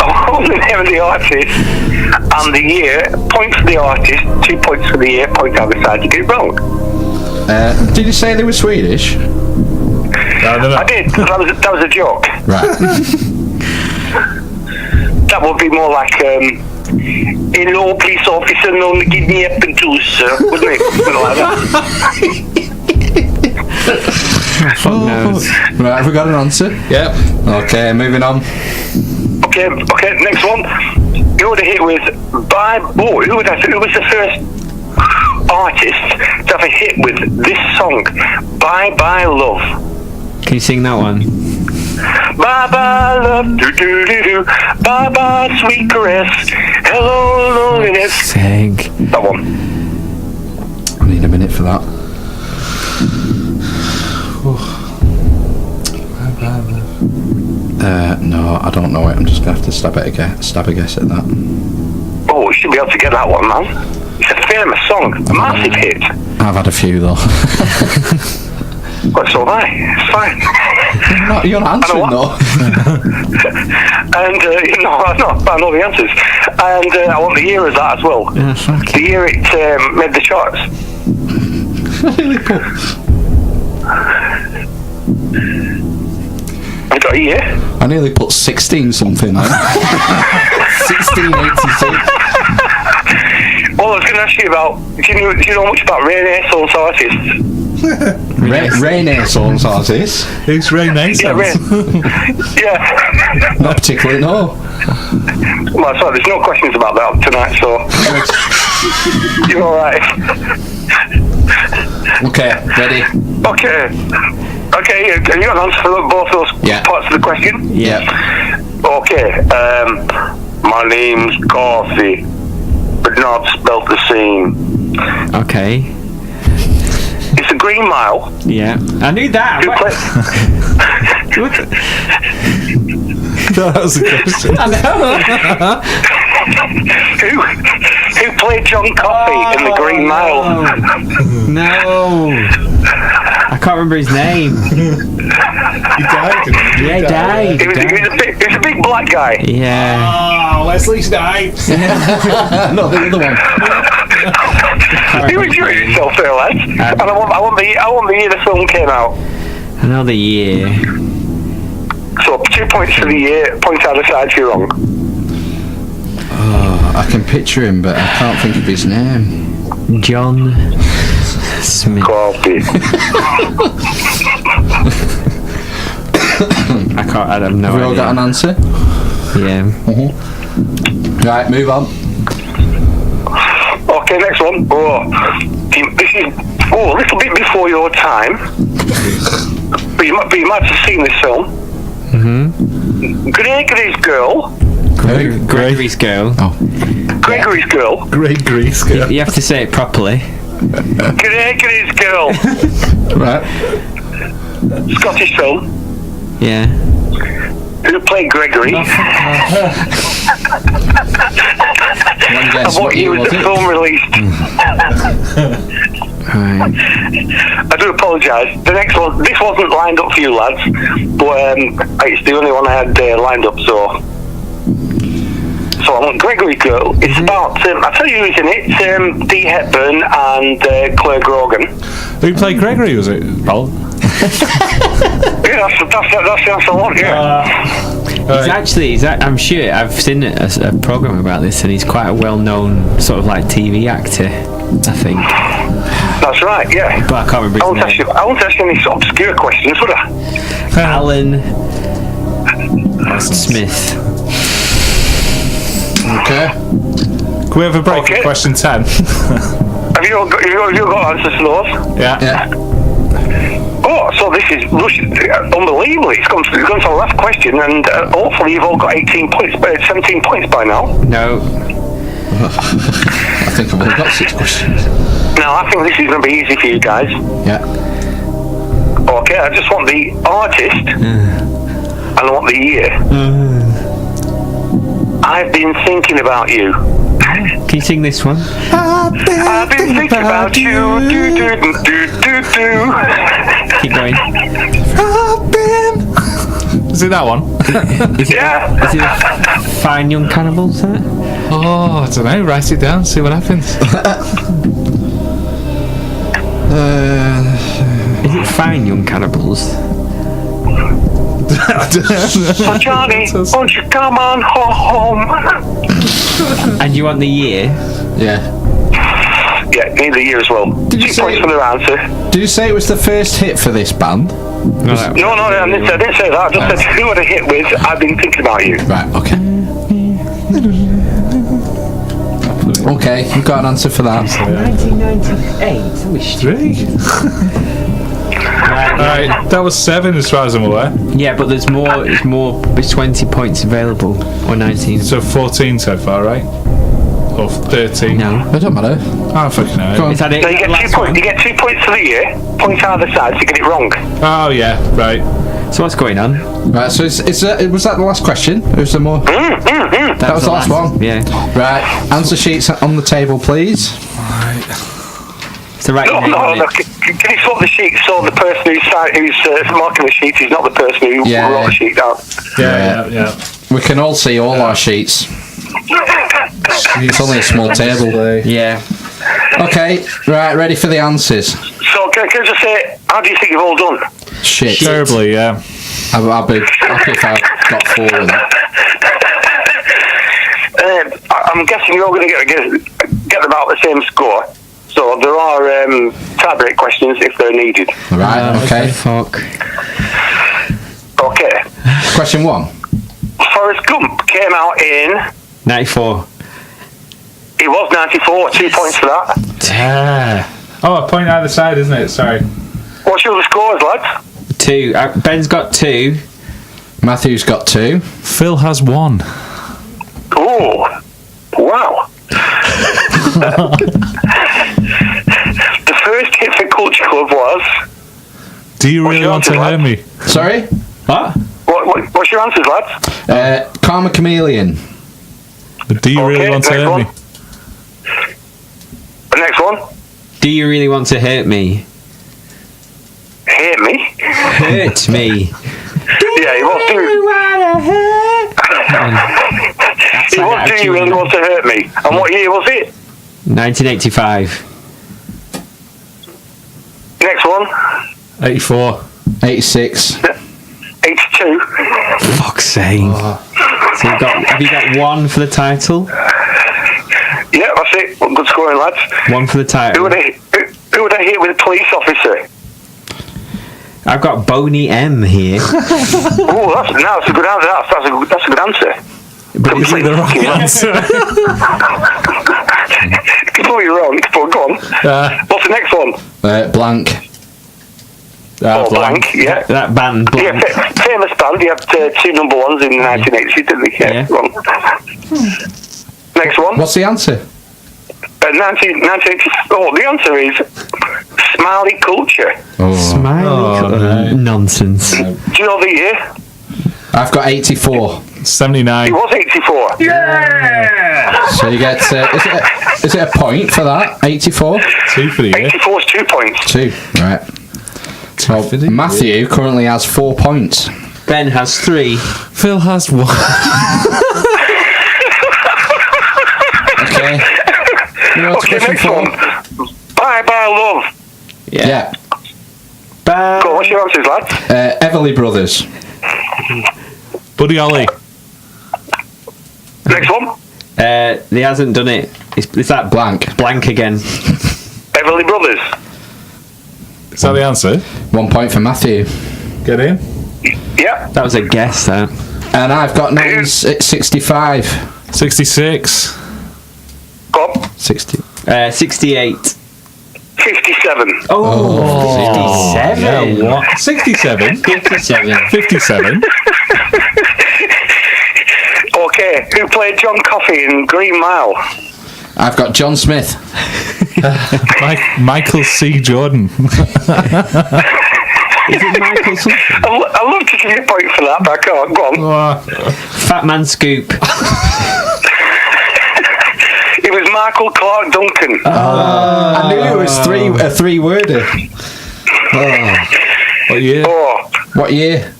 all the name of the artist and the year, point for the artist, 2 points for the year, point either side, you get it wrong. Did you say they were Swedish? I did. That was a joke. Right. That would be more like, hello, police officer, no, give me up a juice, wouldn't it? Something like that. Fuck knows. Right, have we got an answer? Yep. Okay, moving on. Okay, next one. Who would I hit with who was the first artist to have a hit with this song? Bye Bye Love. Can you sing that one? Bye bye love, do do do do. Bye bye sweet caress. Hello loneliness. Sing. That one. I need a minute for that. No, I don't know it. I'm just gonna have to stab a guess at that. Oh, we should be able to get that one, man. It's a famous song, a massive hit. I've had a few though. Well, so have I. It's fine. You're not answering though. And I know the answers. And I want the year of that as well. Yeah, fuck. The year it made the charts. I got a year. I nearly put 16 something then. 1686. Well, I was going to ask you about. Do you know much about Renaissance artists? Renaissance artists? Who's Renaissance? Yeah. Not particularly, no. Well, sorry, there's no questions about that tonight, so you're all right. Okay, ready? Okay, you got an answer for both those parts of the question? Yeah. Okay, my name's Coffee, but not spelt the same. Okay. It's a Green Mile. Yeah. I knew that. That was a question. I know. Who played John Coffey in the Green Mile? No. I can't remember his name. He died. Yeah, he died. He was a big black guy. Yeah. Oh, Wesley Snipes. No, the other one. You enjoyed yourself there, lads. And I want the year the film came out. I know the year. So 2 points for the year, points either side if you're wrong. Oh, I can picture him, but I can't think of his name. John Smith. Coffee. I have no Have we all idea. got an answer? Yeah. Right, move on. Okay, next one. This is a little bit before your time, but you might have seen this film. Gregory's Girl. Gregory's Girl. Oh. Gregory's Girl. Gregory's Girl. You have to say it properly. Gregory's Girl. Right. Scottish film. Yeah. Who played Gregory? One guess, And what year was the film released? Right. I do apologise. The next one, this wasn't lined up for you lads, but it's the only one I had lined up, so I want Gregory Girl. It's about, I'll tell you who's in it. It's Dee Hepburn and Claire Grogan. Who played Gregory, was it, Bolt? Yeah, that's the answer I want, yeah. I'm sure I've seen a program about this, and he's quite a well-known sort of like TV actor, I think. That's right, yeah. But I can't remember his name. I won't ask you any obscure questions, would I? Alan Smith. Okay. Can we have a break Okay. for question 10? Have you all got answers to those? Yeah. Oh, so this is unbelievable. It's gone to the last question, and hopefully you've all got 17 points by now. No. I think I've only got 6 questions. Now, I think this is going to be easy for you guys. Yeah. Okay, I just want the artist, and I want the year. I've been thinking about you. Can you sing this one? I've been thinking about you. Do, do, do, do, do, do. Keep going. Is it that one? Yeah. Is it Fine Young Cannibals? Is it? Oh, I don't know. Write it down. See what happens. Is it Fine Young Cannibals? So Johnny, won't you come on home? And you want the year? Yeah. Yeah, need the year as well. Did you 2 say- points for their answer. Did you say it was the first hit for this band? No, I didn't say that. I just said who had a hit with I've been thinking about you. Right, okay. Okay, you've got an answer for that. 1998. Really? Alright, that was 7 as far as I'm aware. Yeah, but there's more. There's 20 points available, or 19. So 14 so far, right? Or 13? No. It don't matter. Oh, fucking know. Go on. Is that it? So you get 2 Last points. one? You get 2 points for the year. Points either side. So you get it wrong. Oh, yeah, right. So what's going on? Right, so was that the last question? Or was there more? That was the last one? Yeah. Right, answer sheets on the table, please. It's the right No. name, isn't it? Can you swap the sheet so the person who's marking the sheet is not the person who Yeah. wrote the sheet down? Yeah. We can all see all our sheets. It's only a small table. Yeah. Okay, right, ready for the answers. So can I just say, how do you think you've all done? Shit. Terribly, yeah. I'll be happy if I got 4 of that. I'm guessing you're all going to get about the same score. So there are tie-break questions if they're needed. Right, okay. Fuck. Okay. Question 1. Forrest Gump came out in... 94. It was 94. 2 points for that. Oh, a point either side, isn't it? Sorry. What's your scores, lads? 2. Ben's got 2. Matthew's got 2. Phil has 1. Oh, wow. The first hit for Culture Club was... Do you What's really your want to answer, hear lad? me? Sorry? What? What's your answers, lads? Karma Chameleon. Do you really Okay, want to next hear one. me? The next one. Do you really want to hurt me? Hate me? Hurt me. Yeah, he was doing... He was doing you really want to hurt me. And what year was it? 1985. Next one. 84. 86. 82. Fuck's sake. So have you got 1 for the title? Yeah, that's it. Good scoring, lads. 1 for the Who title. would I hit with a police officer? I've got Boney M here. Oh, that's a good answer. That's a good answer. But is it the wrong answer? Completely wrong, but go on. What's the next one? Blank. Blank, yeah. That band, Blank. Yeah, famous band. You had 2 number 1s in the 1980s, didn't they? Yeah. Go on. Next one. What's the answer? 1980. Oh, the answer is Smiley Culture. Smiley. Nonsense. Do you know the year? I've got 84. 79. It was 84. Yeah! So you get... is it a point for that? 84? 2 for the year. 84 is 2 points. 2. Right. So Matthew currently has 4 points. Ben has 3. Phil has 1. Okay. You know what's Okay, question next 4? one. Bye Bye Love. Yeah. Go on, what's your answers, lads? Everly Brothers. Buddy Holly. Next one. He hasn't done it. Is that Blank. Blank again? Everly Brothers. Is that the answer? 1 point for Matthew. Get in. Yeah. That was a guess, that. And I've got 65. 66. Go on. 60. 68. 57. Oh, 57. Yeah, what? 67? 57. 57? Okay, who played John Coffey in Green Mile? I've got John Smith. Michael C. Jordan. Is it Michael something? I'd love to give you a point for that, but I can't. Go on. Fat Man Scoop. It was Michael Clark Duncan. I knew it was a three-worder. What year? Oh. What year?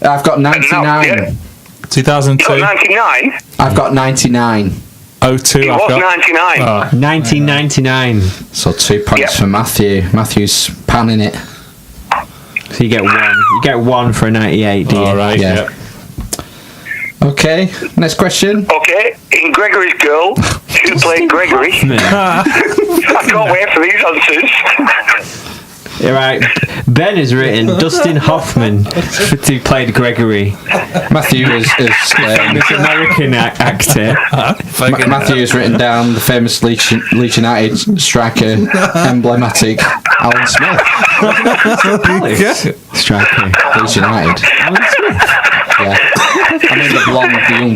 I've got 99. Yeah. 2002. 99? I've got 99. 02. It I've was got. 99. 1999. So 2 points Yep. for Matthew. Matthew's panning it. So you get one. You get one for a 98, do you? All right. Yeah. Okay, next question. Okay, in Gregory's Girl, who played Gregory? I can't wait for these answers. You're right. Ben has written Dustin Hoffman who played Gregory. Matthew is Famous American actor. Matthew has written down the famous Leeds United striker, emblematic Alan Smith. Striker. Leeds United. Alan Smith. Yeah. I mean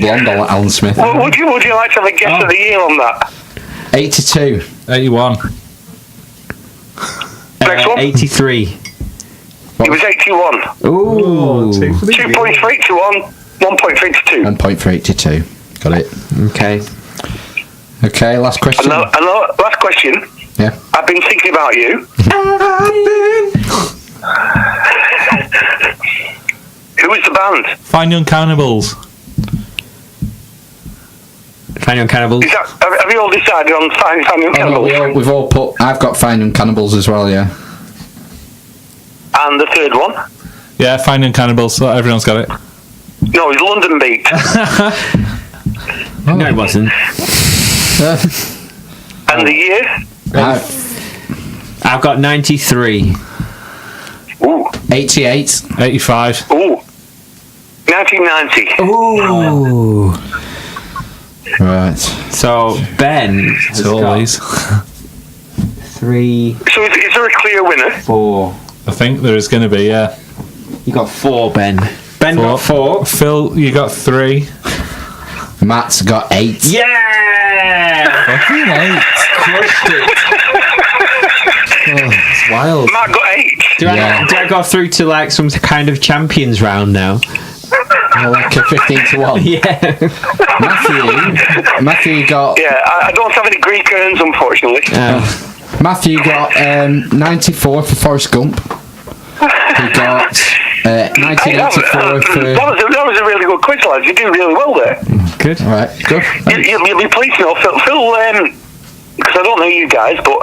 the young blonde Alan Smith. Well, would you like to have a guess of the year on that? 82. 81. Next one? 83. It was 81. Ooh. 2 points for 81, 1 point for 82. 1 point for 82. Got it. Okay. Okay, last question. Last question. Yeah. I've been thinking about you. Who is the band? Fine Young Cannibals. Fine Young Cannibals. Is that, have you all decided on Fine Oh, no, Cannibals? we've all put. I've got Fine and Cannibals as well. Yeah. And the third one? Yeah, Fine Young Cannibals. So everyone's got it. No, it's London Beat. No, it wasn't. And the year? I've got 93. Ooh. 88. 85. Ooh. 1990. Ooh. Right. So Ben has To all got these. 3, So is there a clear winner? 4. I think there is going to be, yeah. You got 4, Ben. Ben got 4. Phil, you got 3. Matt's got 8. Yeah! Fucking 8. Crushed it. It's wild. Matt got 8. Do I go through to like some kind of champions round now? Like a 15 to 1. Yeah. Matthew got. Yeah, I don't have any Greek urns, unfortunately. Matthew got 94 for Forrest Gump. He got 1984 for. That was a really good quiz, lads. You do really well there. Good. All right, good. You'll be pleased to know, Phil, because I don't know you guys, but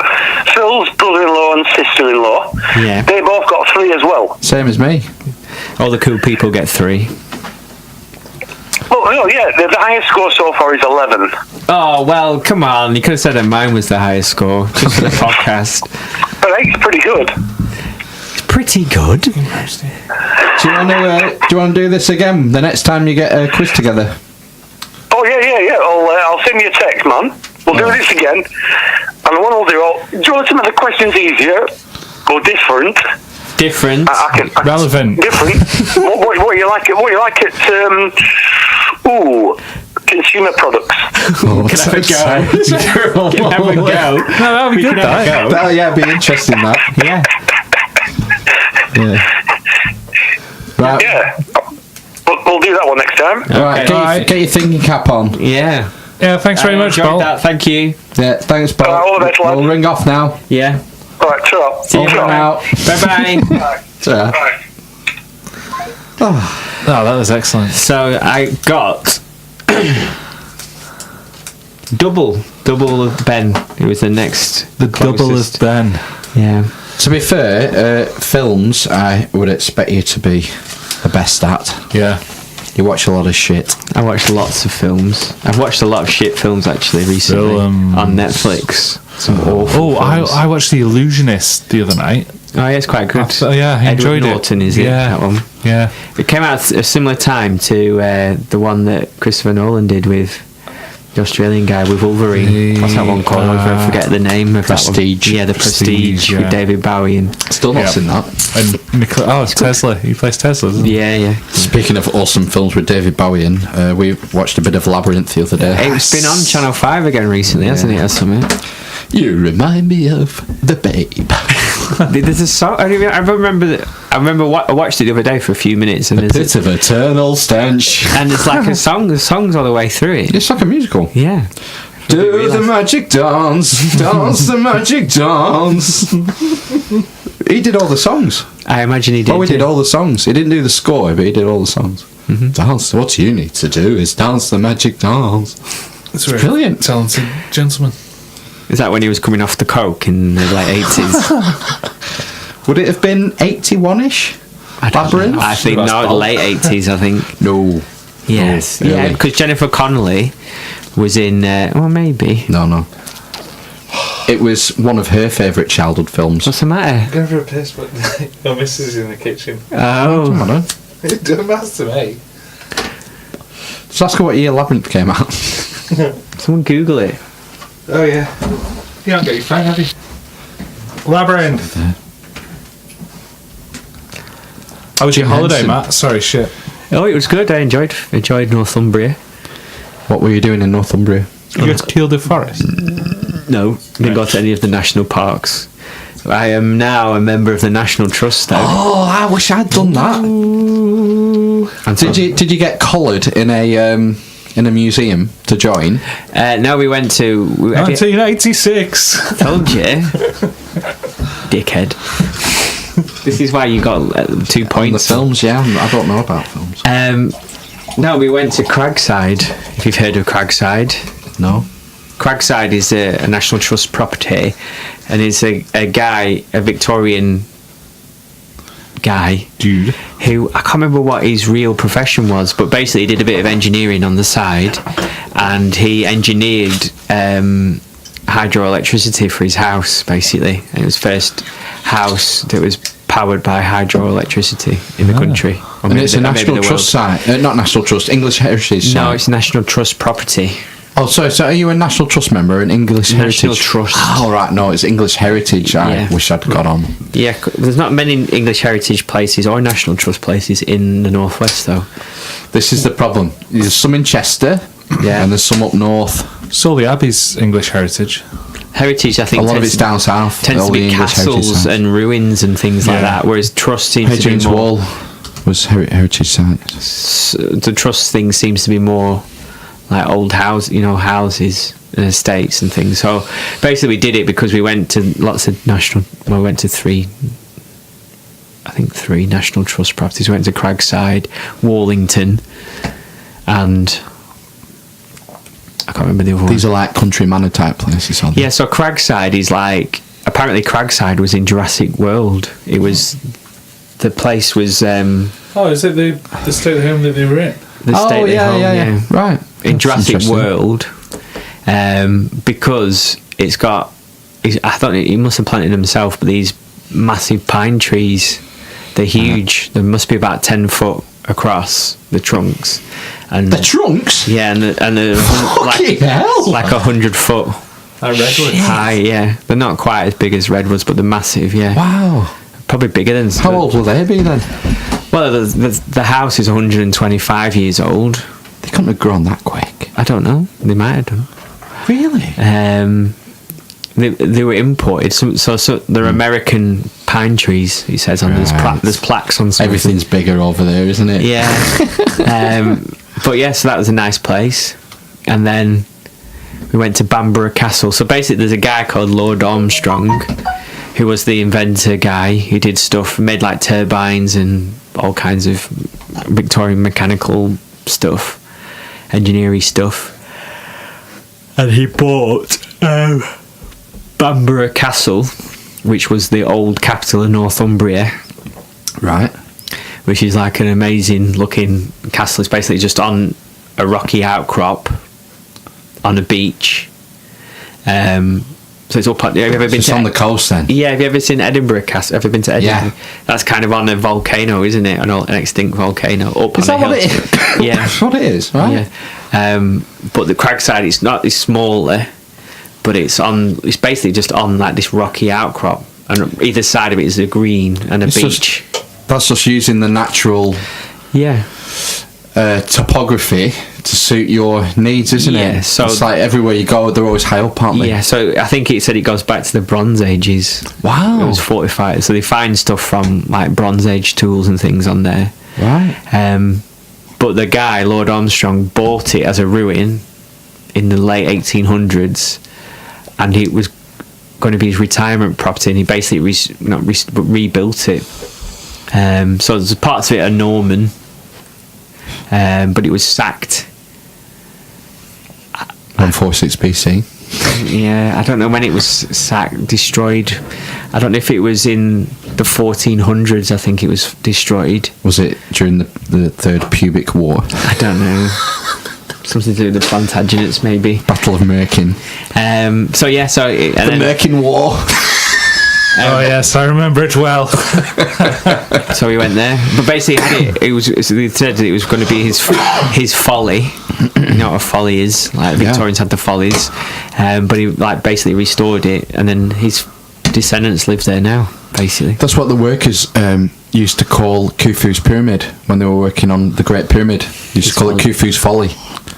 Phil's brother-in-law and sister-in-law, Yeah. they both got 3 as well. Same as me. All the cool people get 3. Oh, no, yeah, the highest score so far is 11. Oh, well, come on. You could have said that mine was the highest score just for the podcast. But 8's pretty good. It's pretty good. Do you want to do this again the next time you get a quiz together? Oh, yeah. I'll send you a text, man. We'll do this again. And what I'll do, you want to make the questions easier or different? Different. Relevant. Different. what you like at consumer products. Oh, Can I have a go? Can I have a go? No, that would be good, that. Oh, yeah, it'd be interesting, that. Yeah. Yeah. Right. Yeah. We'll do that one next time. Right, Okay. get your thinking cap on. Yeah. Yeah, thanks very much, Enjoyed Bolt. that. Thank you. Yeah, thanks, Bob. All the best, lads. We'll ring off now. Yeah. All right, ta-ra. See you Over and out. Bye-bye. Ta-ra. Bye. Oh, that was excellent. So I got double of Ben. It was the next. The double closest. of Ben. Yeah. To be fair, films, I would expect you to be the best at. Yeah. You watch a lot of shit. I watched lots of films. I've watched a lot of shit films actually recently on Netflix. Some awful films. I watched The Illusionist the other night. Oh, yeah, it's quite good. Yeah, I Edward enjoyed Norton, it. is it? Yeah. That one. Yeah. It came out at a similar time to the one that Christopher Nolan did with The Australian guy with Wolverine. What's that one called? I forget the name of Prestige. that one. Yeah, the Prestige with David Bowie and... Still not seen that. And Tesla. He plays Tesla, doesn't he? Yeah. Speaking of awesome films with David Bowie in, we watched a bit of Labyrinth the other day. It's been on Channel 5 again recently, hasn't it, or something? You remind me of the Babe. There's a song. I remember. I watched it the other day for a few minutes, and A pit of eternal stench. and it's like a song. The song's all the way through it. It's like a musical. Yeah. Do the magic dance, dance the magic dance. He did all the songs. I imagine he did. He did all the songs. He didn't do the score, but he did all the songs. Dance. What you need to do is dance the magic dance. It's brilliant. Talented gentleman. Is that when he was coming off the coke in the late 80s? Would it have been 81-ish? Labyrinth? I think late 80s. I think. No. Yes. No, Yeah, really. because Jennifer Connelly was in. Well, maybe. No. It was one of her favourite childhood films. What's the matter? Going for a piss, but my missus is in the kitchen. Oh. I don't know. It doesn't matter to me. Just ask her what year Labyrinth came out. Someone Google it. Oh yeah. You haven't got your phone, have you? Labyrinth. How was your holiday, Henson. Matt? Sorry, shit. Oh, it was good. I enjoyed Northumbria. What were you doing in Northumbria? You go to Kielder Forest? No, didn't go to any of the national parks. I am now a member of the National Trust, though. Oh, I wish I'd done that. And Did you get collared in a museum to join? No, we went to... 1986. Told you. Dickhead. This is why you got 2 On the points. films, yeah. I don't know about films. No, we went to Cragside, if you've heard of Cragside. No. Cragside is a National Trust property, and it's a guy, a Victorian guy, Dude. who, I can't remember what his real profession was, but basically he did a bit of engineering on the side, and he engineered hydroelectricity for his house, basically. And it was first house that was powered by hydroelectricity in the country. Or And maybe it's a the- maybe National the Trust world. site. Not National Trust, English Heritage site. No, it's National Trust property. Oh, so are you a National Trust member, an English National Heritage? Trust. Oh, right, no, it's English Heritage. I Yeah. wish I'd got on. Yeah, there's not many English heritage places or National Trust places in the northwest, though. This is the problem. There's some in Chester, Yeah. and there's some up north. Sully Abbey's English heritage. Heritage, I think, A lot of it's down south. tends all to the be English heritage castles sites. and ruins and things like Yeah. that, whereas Trust seems to be Hadrian's more... Wall was heritage sites. The Trust thing seems to be more like old houses and estates and things. So basically we did it because we went to lots of we went to three National Trust properties. We went to Cragside, Wallington, and I can't remember the other one. These are like country manor type places, aren't they? Yeah, so Cragside is like, apparently Cragside was in Jurassic World. It was, the place was Oh, is it the state home that they were in? the state at home, yeah. Right. in That's Jurassic interesting. World, because it's got, I thought he must have planted himself, but these massive pine trees, they're huge. They must be about 10 foot across, the trunks. And The trunks? yeah, and they're Fucking hell. like 100 foot Like redwood. high. Yeah, they're not quite as big as redwoods, but they're massive. Yeah, Wow. probably bigger than. How old will they be then? Well, the house is 125 years old. They couldn't have grown that quick. I don't know. They might have done. Really? They were imported, so they're American pine trees. He says on Right. there's plaques on some. Everything's bigger over there, isn't it? Yeah. But yeah, so that was a nice place, and then we went to Bamborough Castle. So basically, there's a guy called Lord Armstrong, who was the inventor guy. He did stuff, made like turbines and all kinds of Victorian mechanical stuff, engineering stuff. And he bought Bamborough Castle, which was the old capital of Northumbria, Right. which is like an amazing looking castle. It's basically just on a rocky outcrop on a beach. So it's up. Have you ever been It's to on the coast then. Yeah, have you ever seen Edinburgh Castle? Ever been to Edinburgh? Yeah. That's kind of on a volcano, isn't it? An extinct volcano up Is on that a what hill. it is? Yeah. That's what it is, right? Yeah. But the Cragside, it's smaller, but it's basically just on like this rocky outcrop, and either side of it is a green and a beach. That's just using the natural topography to suit your needs, isn't it? So it's like everywhere you go, they're always high up, aren't they? Yeah, so I think it said it goes back to the Bronze Ages. Wow. It was fortified. So they find stuff from like Bronze Age tools and things on there. Right. But the guy, Lord Armstrong, bought it as a ruin in the late 1800s, and it was going to be his retirement property, and he basically rebuilt it. So there's parts of it are Norman, but it was sacked. 146 BC. Yeah, I don't know when it was sacked, destroyed. I don't know if it was in the 1400s. I think it was destroyed. Was it during the Third Pubic War? I don't know. Something to do with the Plantagenets, maybe. Battle of Merkin. The Merkin War. Oh yes, I remember it well. So we went there, but basically they said it was going to be his folly. You know what a folly is? Like Victorians had the follies, but he like basically restored it, and then his descendants live there now. Basically, that's what the workers used to call Khufu's pyramid when they were working on the Great Pyramid. They used to call it Khufu's folly.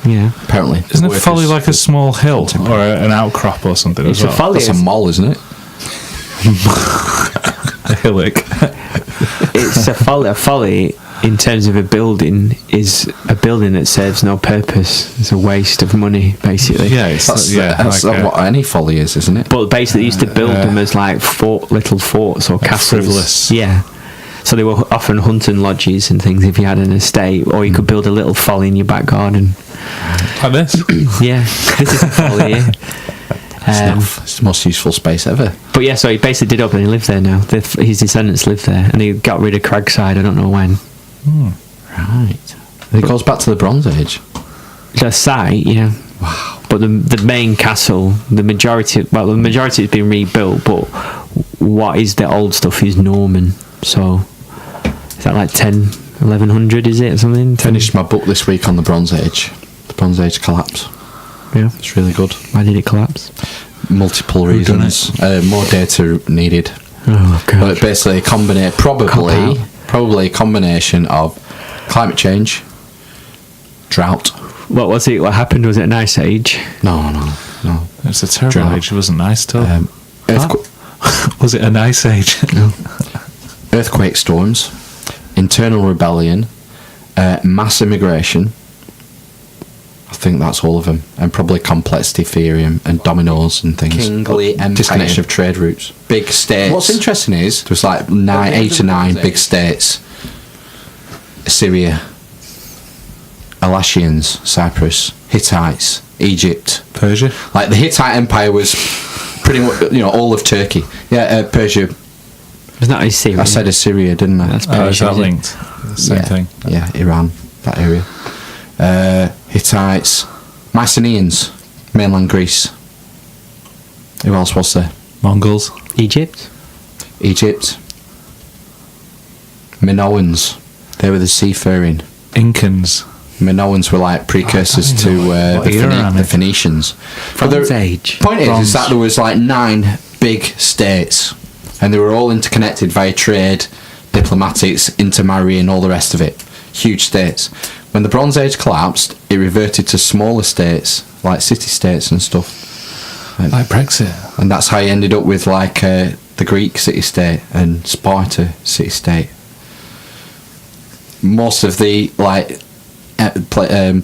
Yeah, apparently. Isn't it folly like a small hill or an outcrop or something? It's as well? a folly. That's a mole, isn't it? A hillock. It's a folly. A folly, in terms of a building, is a building that serves no purpose. It's a waste of money, basically. Yeah, that's what any folly is, isn't it? But basically, they used to build them as like little forts or castles. Frivolous. Yeah. So they were often hunting lodges and things if you had an estate, or you could build a little folly in your back garden. Like this? Yeah, this is a folly. Yeah. It's the most useful space ever. But yeah, so he basically did up and he lived there now. His descendants live there, and he got rid of Cragside. I don't know when. Right. And it goes back to the Bronze Age. The site, yeah. Wow. But the main castle, the majority has been rebuilt, but what is the old stuff is Norman. So is that like 1100, is it, or something? Finished my book this week on the Bronze Age. The Bronze Age collapse. Yeah. It's really good. Why did it collapse? Multiple reasons. More data needed. Oh god. But basically probably a combination of climate change, drought. What was it? What happened? Was it an ice age? No. It's a terrible Drought. age. It wasn't nice at all. Earthquake. Was it an ice age? No. Earthquake storms, internal rebellion, mass immigration. I think that's all of them, and probably complexity theory and dominoes and things. Kingly Empire. Disconnection of trade routes. Big states. What's interesting is there's like 8 or 9 big states. Assyria, Elashians, Cyprus, Hittites, Egypt, Persia. Like the Hittite Empire was pretty much, all of Turkey. Yeah, Persia. Wasn't that Assyria? I said Assyria, didn't I? That's Oh, is Persia, that isn't it? linked? Same thing. Yeah, Iran, that area. Hittites, Mycenaeans, mainland Greece. Who else was there? Mongols. Egypt. Egypt. Minoans. They were the seafaring. Incans. Minoans were like precursors to the Phoenicians. Bronze Age. Point is that there was like 9 big states, and they were all interconnected via trade, diplomatics, intermarrying, all the rest of it. Huge states. When the Bronze Age collapsed, it reverted to smaller states, like city-states and stuff. Like Brexit. And that's how you ended up with like the Greek city-state and Sparta city-state. Most of the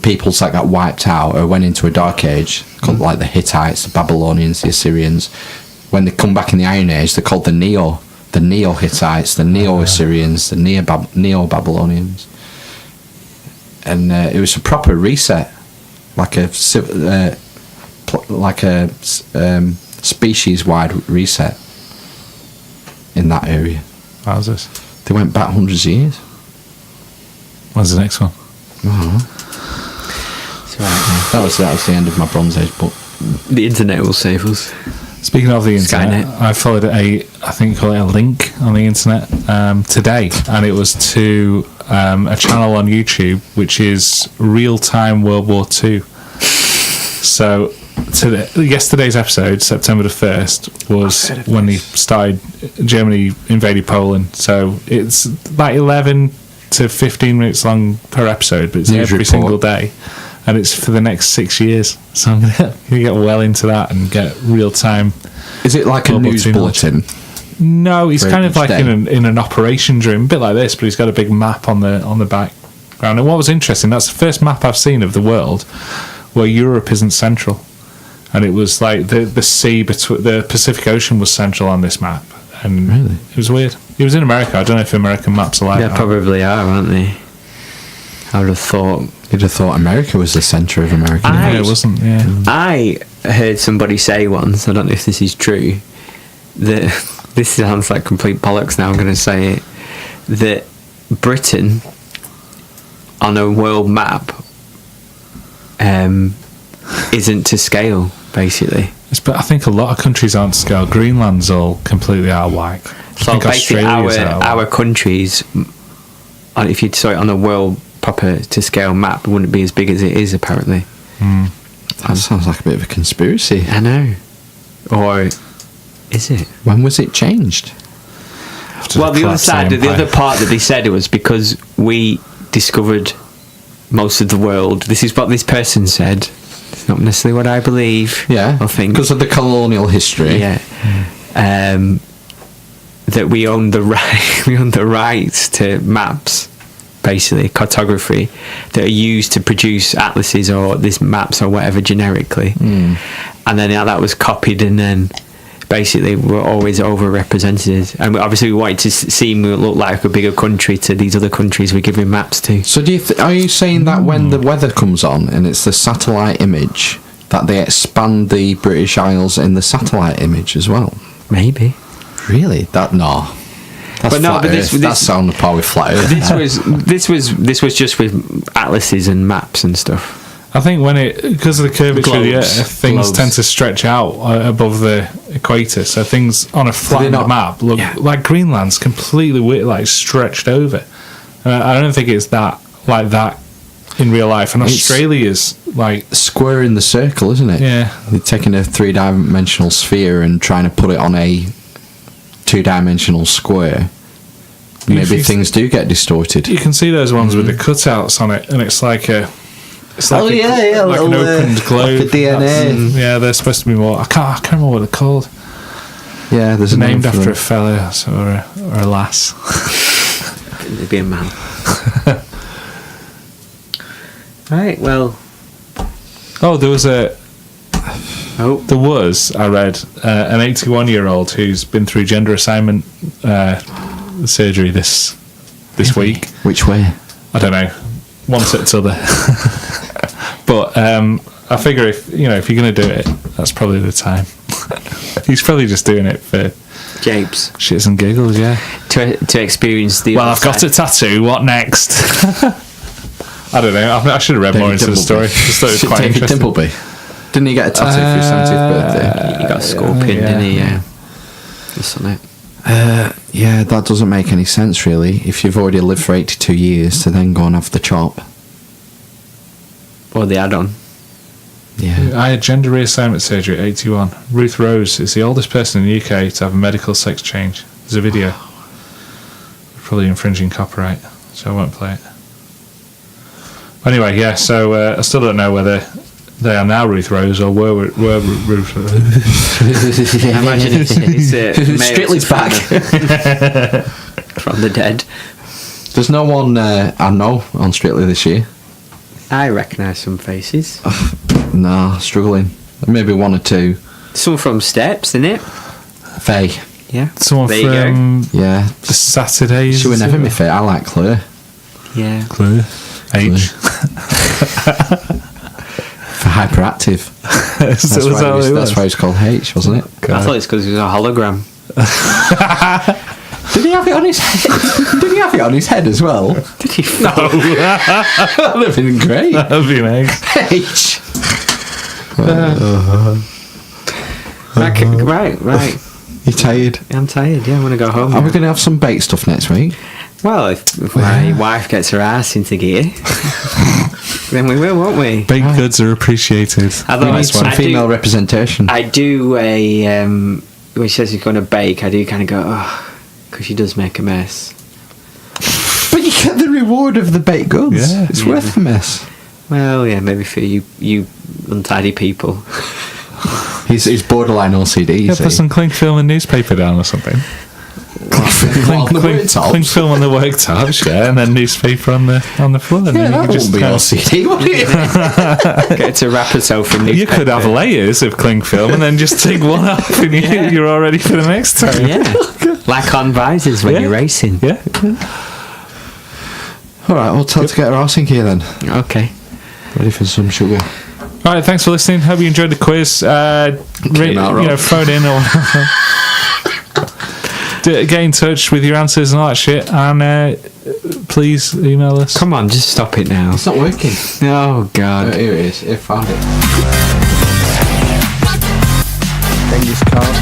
peoples that got wiped out or went into a dark age, called like the Babylonians, the Assyrians. When they come back in the Iron Age, they're called the Neo-Hittites, the Neo-Assyrians, the Neo-Babylonians. And it was a proper reset, like a species-wide reset in that area. How's this? They went back hundreds of years. When's the next one? That was the end of my Bronze Age book. The internet will save us. Speaking of the internet, Skynet. I followed I think you call it a link on the internet today, and it was to a channel on YouTube which is Real Time World War II. So yesterday's episode, September the 1st, was when Germany invaded Poland. So it's like 11 to 15 minutes long per episode, but it's News every report. single day. And it's for the next 6 years. So I'm going to get well into that and get real time. Is it like a news bulletin? No, he's For kind of each like day? in an operations room, a bit like this, but he's got a big map on the background. And what was interesting, that's the first map I've seen of the world where Europe isn't central. And it was like the sea between the Pacific Ocean was central on this map. And Really? it was weird. It was in America. I don't know if American maps are like They that. probably are, aren't they? I would have thought. You'd have thought America was the centre of America. Yeah, it wasn't. Yeah. I heard somebody say once, I don't know if this is true, that this sounds like complete bollocks now, I'm going to say it, that Britain on a world map isn't to scale, basically. But I think a lot of countries aren't to scale. Greenland's all completely out of whack. I So think basically Australia's out of whack. our countries, if you saw it on a world proper to scale map, it wouldn't be as big as it is apparently. That sounds like a bit of a conspiracy. I know. Or is it? When was it changed? After Well, the other collapse of side, the empire. other part that they said it was because we discovered most of the world. This is what this person said. It's not necessarily what I believe. Yeah, I think. because of the colonial history. Yeah. That we own the right, we own the rights to maps, basically cartography, that are used to produce atlases or these maps or whatever generically, and then that was copied, and then basically we're always overrepresented, and obviously we wanted to seem look like a bigger country to these other countries we're giving maps to. So are you saying that when the weather comes on and it's the satellite image, that they expand the British Isles in the satellite image as well? Maybe. Really? That's But no, flat but this- Earth. this- That's on the par with flat Earth. This was just with atlases and maps and stuff. I think because of the curvature of the Globes. Earth, things Globes. tend to stretch out above the equator. So things on a flattened not- map look like Greenland's completely like stretched over. I don't think it's like that in real life. And It's- Australia's like Square in the circle, isn't it? Yeah. They're taking a 3-dimensional sphere and trying to put it on a 2-dimensional square. Maybe you- things do get distorted. you can see those ones with the cutouts on it, and it's like a. It's like Oh, yeah, like little, an opened globe. like a DNA. Yeah, they're supposed to be more. I can't remember what they're called. Yeah, there's a name Named for after them. a fella or a lass. It'd be a man. Right, well. Oh, there was I read, an 81-year-old who's been through gender assignment surgery this week. Which way? I don't know, one set to the other. But I figure if you're going to do it, that's probably the time. He's probably just doing it for Japes. shits and giggles, yeah. To experience the. Well, other I've got a side. tattoo. What next? I don't know. I should have read more into the story. Just thought it was quite David interesting. Dimbleby. Didn't he get a tattoo for his 70th birthday? He got a scorpion, didn't he? Yeah. That's on it. Yeah, that doesn't make any sense, really. If you've already lived for 82 years, to then go and have the chop. Or the add-on. Yeah. I had gender reassignment surgery at 81. Ruth Rose is the oldest person in the UK to have a medical sex change. There's a video. Probably infringing copyright, so I won't play it. Anyway, yeah, so I still don't know whether they are now Ruth Rose or were Ruth Rose. I imagine it's Strictly's back. from the dead. There's no one I know on Strictly this year. I recognise some faces. No, struggling. Maybe one or two. Some from Steps, innit? Faye. Yeah. Someone There you go. from Yeah. the Saturdays. She would never be Faye. I like Claire. Yeah. Clue. H. For hyperactive. That's why it's called H, wasn't it? I thought it's because it was a hologram. Did he have it on his head? Did he have it on his head as well? Did he? No. That would have been great. That'd be nice. H. Right. You tired? I'm tired. Yeah, I want to go home. Are now. we going to have some bake stuff next week? Well, if my wife gets her ass into gear, then we will, won't we? Baked goods are appreciated. Although We need some female representation. I do when she says she's going to bake, I do kind of go, oh, because she does make a mess. But you get the reward of the baked goods. Yeah. It's worth the mess. Well, yeah, maybe for you untidy people. He's borderline OCD. Yeah, put some cling film and newspaper down or something. Cling film on the worktops, yeah, and then newspaper on the floor. And Yeah, then that wouldn't be OCD, would it? Get to wrap herself in newspaper. You could have layers of cling film and then just take one off and you're all ready for the next time. Yeah, like on visors when you're racing. Yeah. All right, we'll tell her to get her arse in gear then. Okay. Ready for some sugar. All right, thanks for listening. Hope you enjoyed the quiz. Phone in or get in touch with your answers and all that shit, and please email us. Come on, just stop it now. It's not working. Oh God. Here it is. I found it. Genghis Khan.